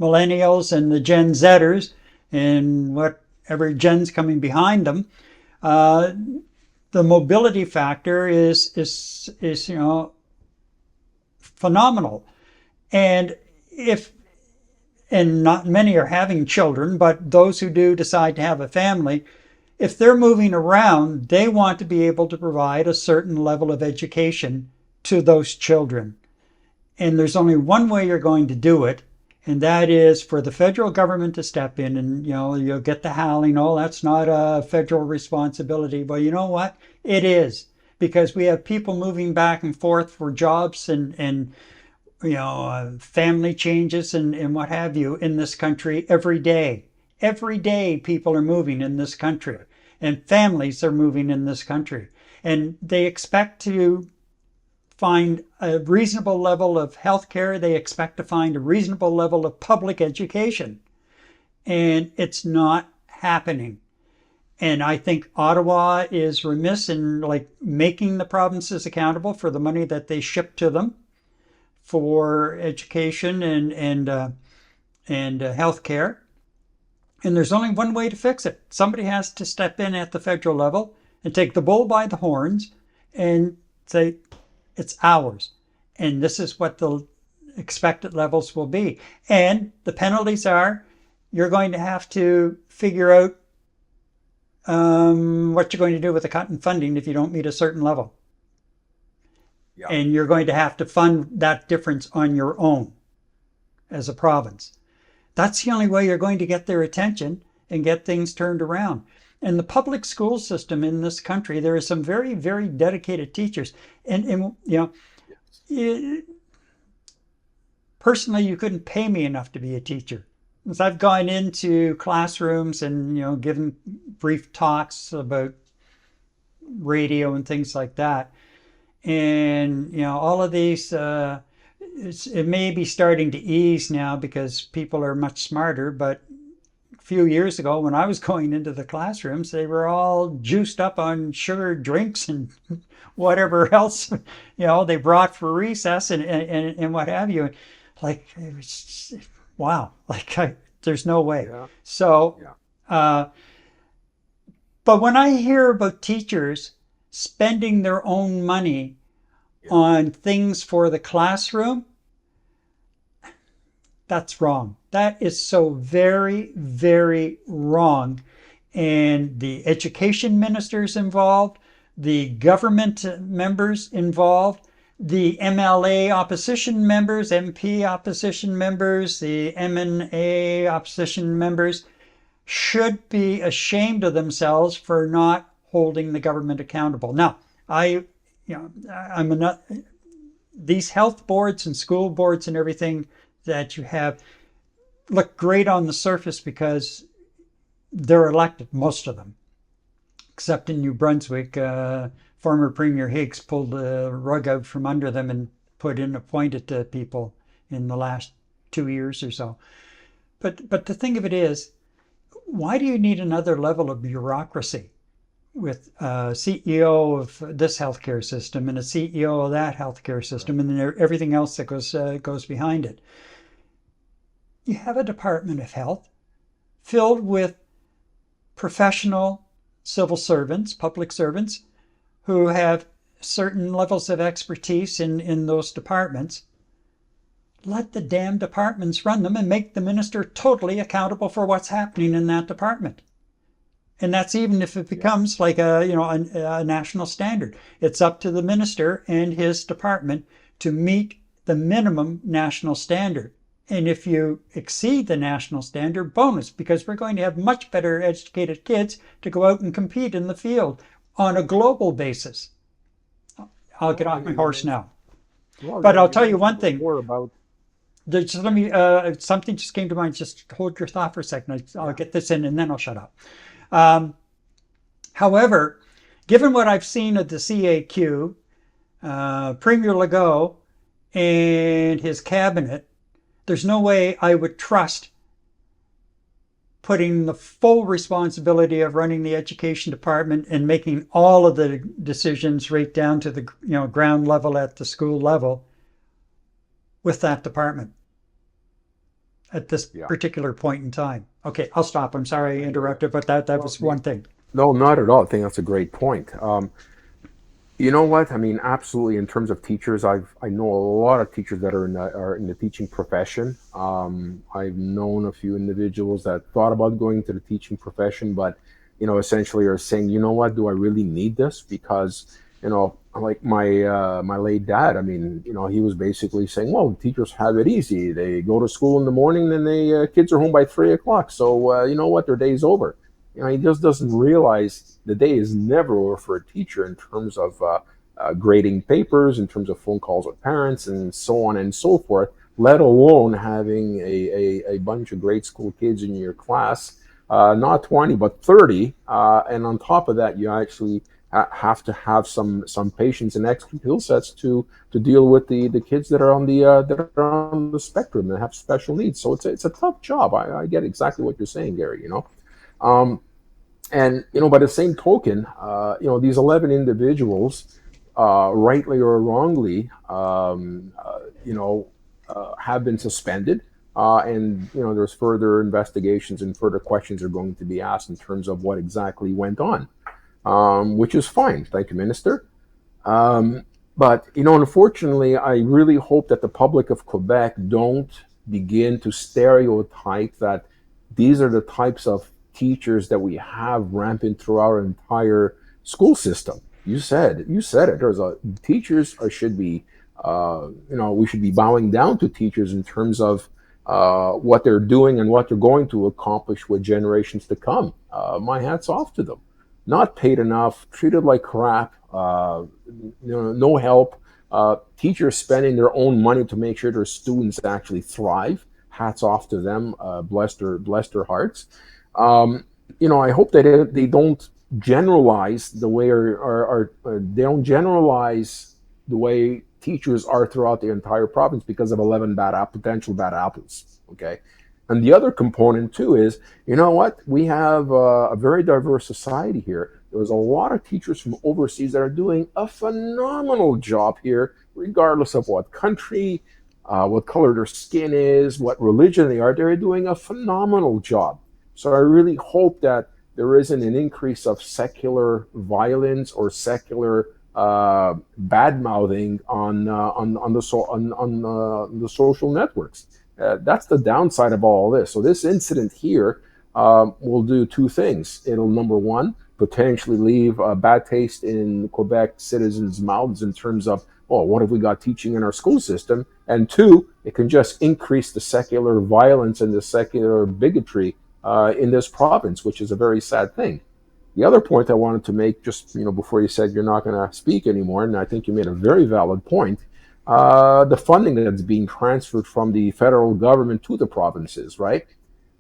Speaker 1: millennials and the Gen Zers and whatever gen's coming behind them. The mobility factor is phenomenal. And not many are having children, but those who do decide to have a family, if they're moving around, they want to be able to provide a certain level of education to those children. And there's only one way you're going to do it, and that is for the federal government to step in. And you'll get the howling, oh, that's not a federal responsibility. Well, you know what? It is, because we have people moving back and forth for jobs and family changes and what have you in this country every day. Every day people are moving in this country, and families are moving in this country, and they expect to find a reasonable level of health care. They expect to find a reasonable level of public education, and it's not happening. And I think Ottawa is remiss in making the provinces accountable for the money that they ship to them for education and health care. And there's only one way to fix it. Somebody has to step in at the federal level and take the bull by the horns and say, it's ours. And this is what the expected levels will be. And the penalties are, you're going to have to figure out what you're going to do with the cut in funding if you don't meet a certain level. Yeah. And you're going to have to fund that difference on your own as a province. That's the only way you're going to get their attention and get things turned around. And the public school system in this country, there are some very, very dedicated teachers. And personally, you couldn't pay me enough to be a teacher. As I've gone into classrooms and, given brief talks about radio and things like that. And, all of these, it may be starting to ease now because people are much smarter, but a few years ago when I was going into the classrooms, they were all juiced up on sugar drinks and whatever else, they brought for recess and what have you. It was just, wow, there's no way. Yeah. So, yeah. But when I hear about teachers spending their own money on things for the classroom, that's wrong. That is so very, very wrong. And the education ministers involved, the government members involved, the MLA opposition members, MP opposition members, the MNA opposition members should be ashamed of themselves for not holding the government accountable. Now, these health boards and school boards and everything that you have look great on the surface because they're elected, most of them, except in New Brunswick. Former Premier Higgs pulled the rug out from under them and appointed people in the last 2 years or so. But the thing of it is, why do you need another level of bureaucracy with a CEO of this healthcare system and a CEO of that healthcare system and then everything else that goes behind it? You have a Department of Health filled with professional civil servants, public servants, who have certain levels of expertise in those departments. Let the damn departments run them and make the minister totally accountable for what's happening in that department. And that's even if it becomes like a national standard. It's up to the minister and his department to meet the minimum national standard. And if you exceed the national standard, bonus, because we're going to have much better educated kids to go out and compete in the field on a global basis. I'll get off my horse now. But I'll tell you one thing. Something just came to mind. Just hold your thought for a second. I'll get this in and then I'll shut up. However, given what I've seen of the CAQ, Premier Legault and his cabinet, there's no way I would trust putting the full responsibility of running the education department and making all of the decisions right down to the ground level at the school level with that department at this particular point in time. Okay, I'll stop. I'm sorry I interrupted, but that was one thing.
Speaker 2: No, not at all. I think that's a great point. You know what? I mean, absolutely. In terms of teachers, I know a lot of teachers that are in the teaching profession. I've known a few individuals that thought about going to the teaching profession, but essentially are saying, you know what? Do I really need this? Because like my late dad. I mean, he was basically saying, "Well, teachers have it easy. They go to school in the morning, and they kids are home by 3 o'clock. So you know what? Their day's over." He just doesn't realize the day is never over for a teacher in terms of grading papers, in terms of phone calls with parents, and so on and so forth. Let alone having a bunch of grade school kids in your class, not 20 but 30, and on top of that, you actually have to have some patience and extra skill sets to deal with the kids that are on the spectrum and have special needs. So it's a tough job. I get exactly what you're saying, Gary. Um, and by the same token, these 11 individuals, rightly or wrongly, have been suspended. And there's further investigations and further questions are going to be asked in terms of what exactly went on, which is fine. Thank you, Minister. Um, but unfortunately, I really hope that the public of Quebec don't begin to stereotype that these are the types of teachers that we have rampant through our entire school system. You said it. Teachers should be, we should be bowing down to teachers in terms of what they're doing and what they're going to accomplish with generations to come. My hat's off to them. Not paid enough, treated like crap, no help. Teachers spending their own money to make sure their students actually thrive. Hats off to them. Bless their hearts. I hope that they don't generalize the way or they don't generalize the way teachers are throughout the entire province because of 11 potential bad apples. Okay. And the other component too is, what? We have a very diverse society here. There's a lot of teachers from overseas that are doing a phenomenal job here, regardless of what country, what color their skin is, what religion they are. They're doing a phenomenal job. So I really hope that there isn't an increase of secular violence or secular bad mouthing on the social networks. That's the downside of all this. So this incident here will do two things. It'll, number one, potentially leave a bad taste in Quebec citizens' mouths in terms of, oh, what have we got teaching in our school system? And two, it can just increase the secular violence and the secular bigotry in this province, which is a very sad thing. The other point I wanted to make, just before you said you're not going to speak anymore, and I think you made a very valid point, the funding that's being transferred from the federal government to the provinces, right?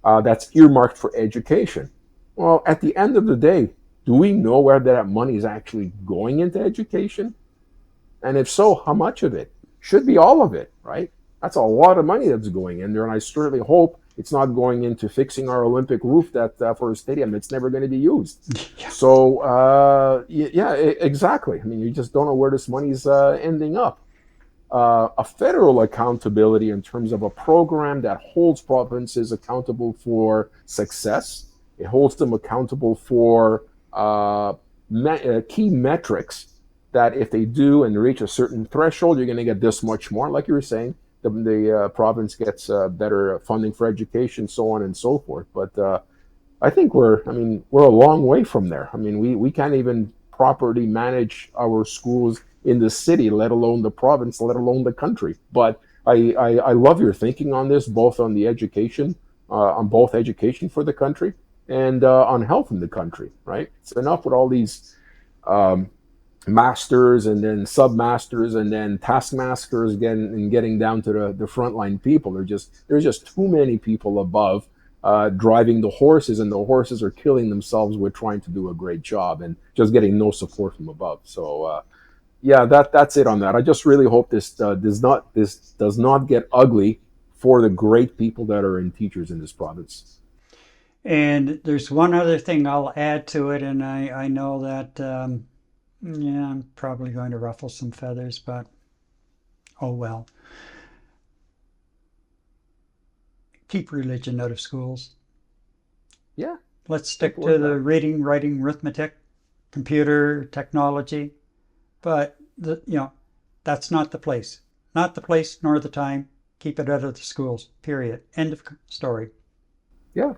Speaker 2: That's earmarked for education. Well, at the end of the day, do we know where that money is actually going into education? And if so, how much of it? Should be all of it, right? That's a lot of money that's going in there, and I certainly hope it's not going into fixing our Olympic roof that for a stadium that's never going to be used.
Speaker 1: Yeah.
Speaker 2: So, exactly. I mean, you just don't know where this money's ending up. A federal accountability in terms of a program that holds provinces accountable for success. It holds them accountable for key metrics that if they do and reach a certain threshold, you're going to get this much more. Like you were saying, the province gets better funding for education, so on and so forth. But I think we're a long way from there. I mean, we can't even properly manage our schools in the city, let alone the province, let alone the country. But I love your thinking on this, both on the education, on both education for the country and on health in the country, right? It's enough with all these masters and then submasters and then taskmasters getting down to the frontline people. There's just too many people above driving the horses, and the horses are killing themselves with trying to do a great job and just getting no support from above. So that's it on that. I just really hope this does not get ugly for the great people that are in teachers in this province.
Speaker 1: And there's one other thing I'll add to it, and I know that, I'm probably going to ruffle some feathers, but oh well. Keep religion out of schools.
Speaker 2: Yeah.
Speaker 1: Let's stick to the reading, writing, arithmetic, computer, technology. But, that's not the place. Not the place nor the time. Keep it out of the schools, period. End of story.
Speaker 2: Yeah.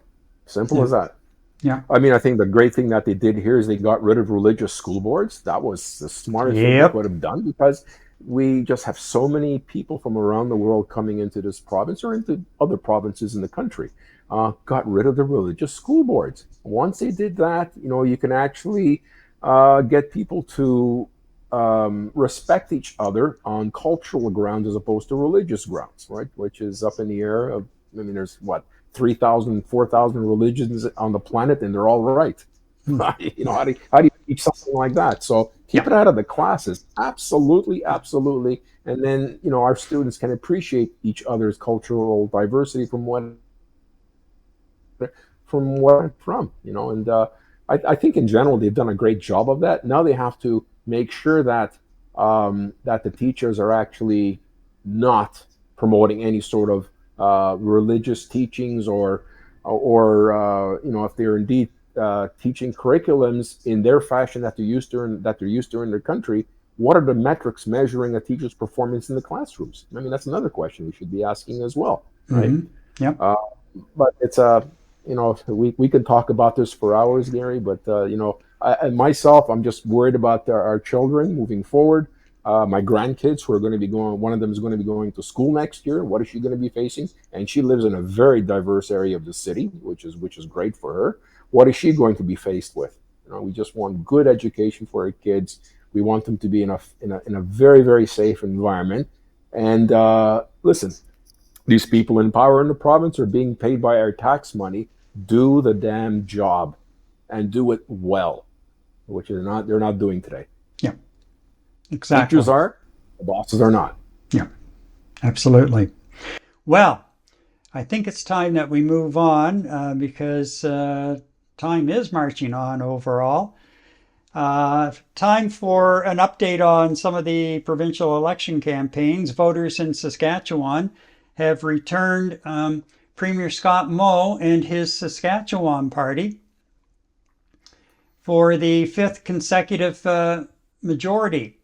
Speaker 2: Simple as that.
Speaker 1: Yeah.
Speaker 2: I mean, I think the great thing that they did here is they got rid of religious school boards. That was the smartest thing they could
Speaker 1: Yep.
Speaker 2: have done, because we just have so many people from around the world coming into this province or into other provinces in the country. Got rid of the religious school boards. Once they did that, you can actually get people to respect each other on cultural grounds as opposed to religious grounds, right? Which is up in the air of, I mean, there's what, 3,000, 4,000 religions on the planet, and they're all right. How do you teach something like that? So keep
Speaker 1: Yeah.
Speaker 2: it out of the classes. Absolutely, absolutely. And then, our students can appreciate each other's cultural diversity from where I'm from, and I think in general they've done a great job of that. Now they have to make sure that that the teachers are actually not promoting any sort of religious teachings, or if they're indeed teaching curriculums in their fashion that they're used to in their country. What are the metrics measuring a teacher's performance in the classrooms? I mean, that's another question we should be asking as well, right?
Speaker 1: Yep.
Speaker 2: But it's we could talk about this for hours, Gary. But myself, I'm just worried about our children moving forward. My grandkids, who are going to be going, one of them is going to be going to school next year. What is she going to be facing? And she lives in a very diverse area of the city, which is great for her. What is she going to be faced with? We just want good education for our kids. We want them to be in a very, very safe environment. And listen, these people in power in the province are being paid by our tax money. Do the damn job, and do it well, which they're not doing today.
Speaker 1: Yeah. Exactly.
Speaker 2: Teachers are, the bosses are not.
Speaker 1: Yeah. Absolutely. Well, I think it's time that we move on because time is marching on overall. Time for an update on some of the provincial election campaigns. Voters in Saskatchewan have returned Premier Scott Moe and his Saskatchewan party for the fifth consecutive majority.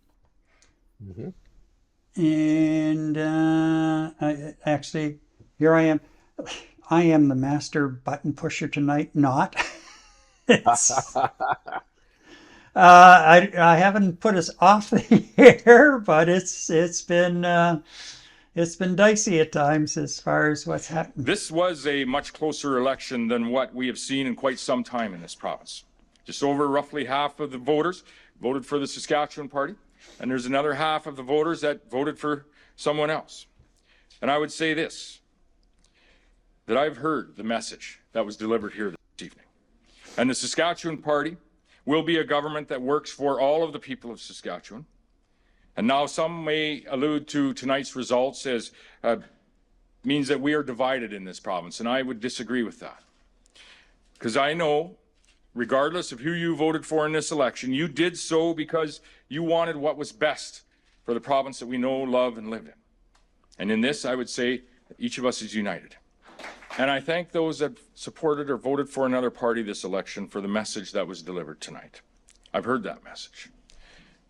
Speaker 2: Mm-hmm.
Speaker 1: And actually, here I am. I am the master button pusher tonight. Not. I haven't put us off the air, but it's been dicey at times as far as what's happened.
Speaker 11: This was a much closer election than what we have seen in quite some time in this province. Just over roughly half of the voters voted for the Saskatchewan party, and there's another half of the voters that voted for someone else. And I would say this, that I've heard the message that was delivered here this evening. And the Saskatchewan party will be a government that works for all of the people of Saskatchewan. And now some may allude to tonight's results as means that we are divided in this province, and I would disagree with that. Because I know, regardless of who you voted for in this election, you did so because you wanted what was best for the province that we know, love, and live in. And in this, I would say that each of us is united. And I thank those that supported or voted for another party this election for the message that was delivered tonight. I've heard that message,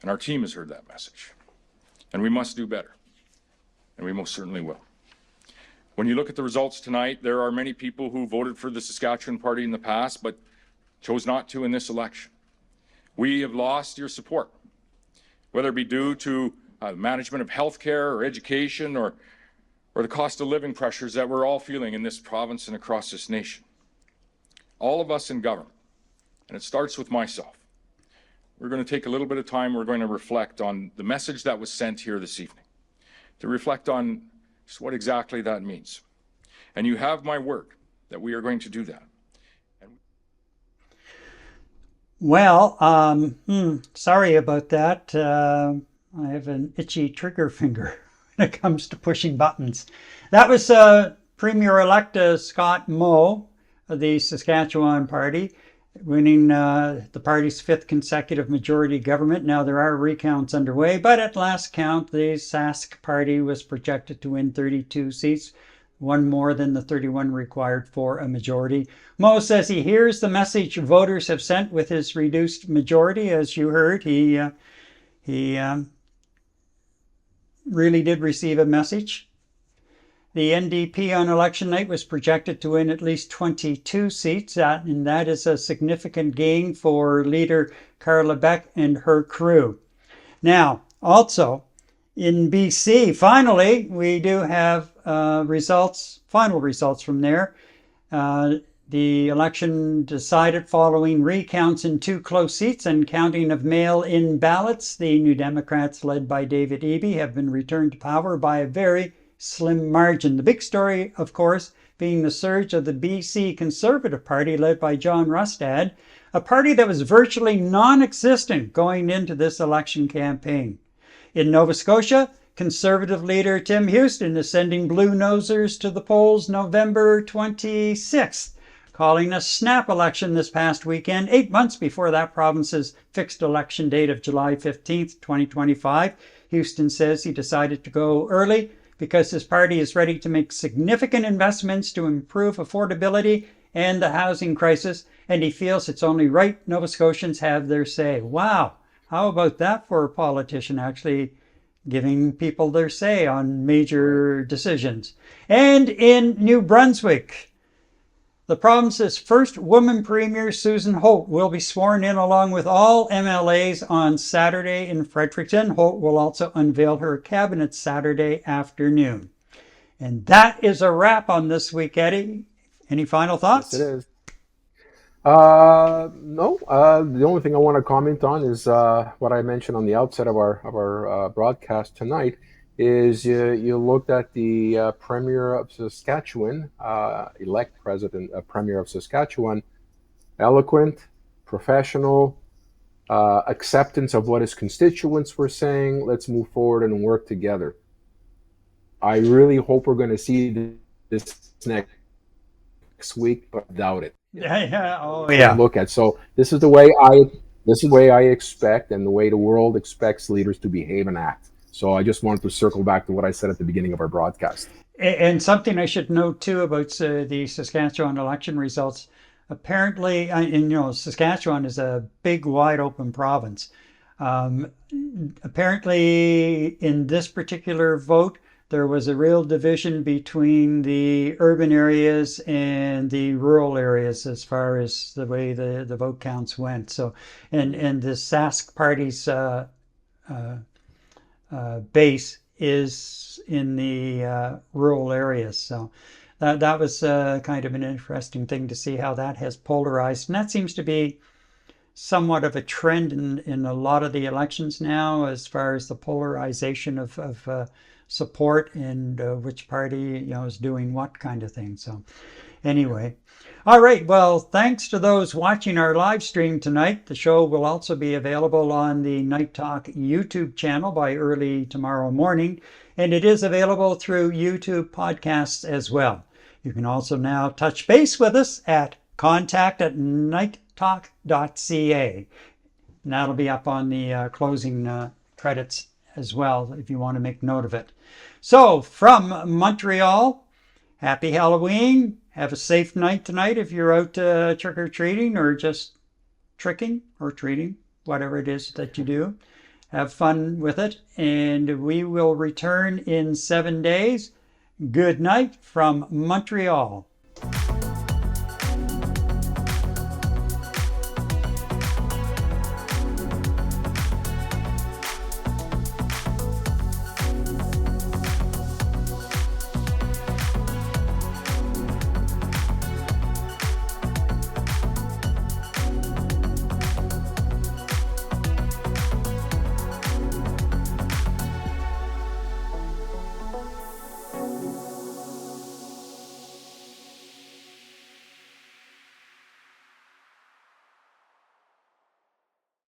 Speaker 11: and our team has heard that message. And we must do better, and we most certainly will. When you look at the results tonight, there are many people who voted for the Saskatchewan party in the past, but chose not to in this election. We have lost your support, whether it be due to management of healthcare or education or the cost of living pressures that we're all feeling in this province and across this nation. All of us in government, and it starts with myself, we're going to take a little bit of time, we're going to reflect on the message that was sent here this evening, to reflect on just what exactly that means. And you have my word that we are going to do that.
Speaker 1: Well, sorry about that. I have an itchy trigger finger when it comes to pushing buttons. That was Premier-elect Scott Moe of the Saskatchewan Party, winning the party's fifth consecutive majority government. Now there are recounts underway, but at last count, the Sask Party was projected to win 32 seats, one more than the 31 required for a majority. Moe says he hears the message voters have sent with his reduced majority. As you heard, he really did receive a message. The NDP on election night was projected to win at least 22 seats, and that is a significant gain for leader Carla Beck and her crew. Now, also in BC, finally, we do have final results from there. The election decided following recounts in 2 close seats and counting of mail-in ballots. The New Democrats, led by David Eby, have been returned to power by a very slim margin. The big story, of course, being the surge of the BC Conservative Party, led by John Rustad, a party that was virtually non-existent going into this election campaign. In Nova Scotia, Conservative leader Tim Houston is sending blue nosers to the polls November 26th. Calling a snap election this past weekend, 8 months before that province's fixed election date of July 15th, 2025. Houston says he decided to go early because his party is ready to make significant investments to improve affordability and the housing crisis, and he feels it's only right Nova Scotians have their say. Wow, how about that for a politician actually giving people their say on major decisions? And in New Brunswick, the province's first woman premier, Susan Holt, will be sworn in along with all MLAs on Saturday in Fredericton. Holt will also unveil her cabinet Saturday afternoon. And that is a wrap on this week, Eddie. Any final thoughts?
Speaker 2: Yes, it is. No. The only thing I want to comment on is what I mentioned on the outset of our broadcast tonight. Is you looked at the Premier of Saskatchewan, elect President, Premier of Saskatchewan, eloquent, professional, acceptance of what his constituents were saying. Let's move forward and work together. I really hope we're going to see this next week, but doubt it.
Speaker 1: Yeah.
Speaker 2: Look at this is the way I expect, and the way the world expects leaders to behave and act. So I just wanted to circle back to what I said at the beginning of our broadcast.
Speaker 1: And something I should note too about the Saskatchewan election results. Apparently, Saskatchewan is a big, wide open province. Apparently, in this particular vote, there was a real division between the urban areas and the rural areas as far as the way the vote counts went. So, and the Sask party's base is in the rural areas. So that was kind of an interesting thing to see how that has polarized. And that seems to be somewhat of a trend in a lot of the elections now, as far as the polarization of support and which party is doing what kind of thing. So anyway, all right, well, thanks to those watching our live stream tonight. The show will also be available on the Night Talk YouTube channel by early tomorrow morning, and it is available through YouTube podcasts as well. You can also now touch base with us at contact@nighttalk.ca. And that'll be up on the closing credits as well, if you want to make note of it. So from Montreal, happy Halloween. Have a safe night tonight if you're out trick-or-treating or just tricking or treating, whatever it is that you do. Have fun with it, and we will return in 7 days. Good night from Montreal.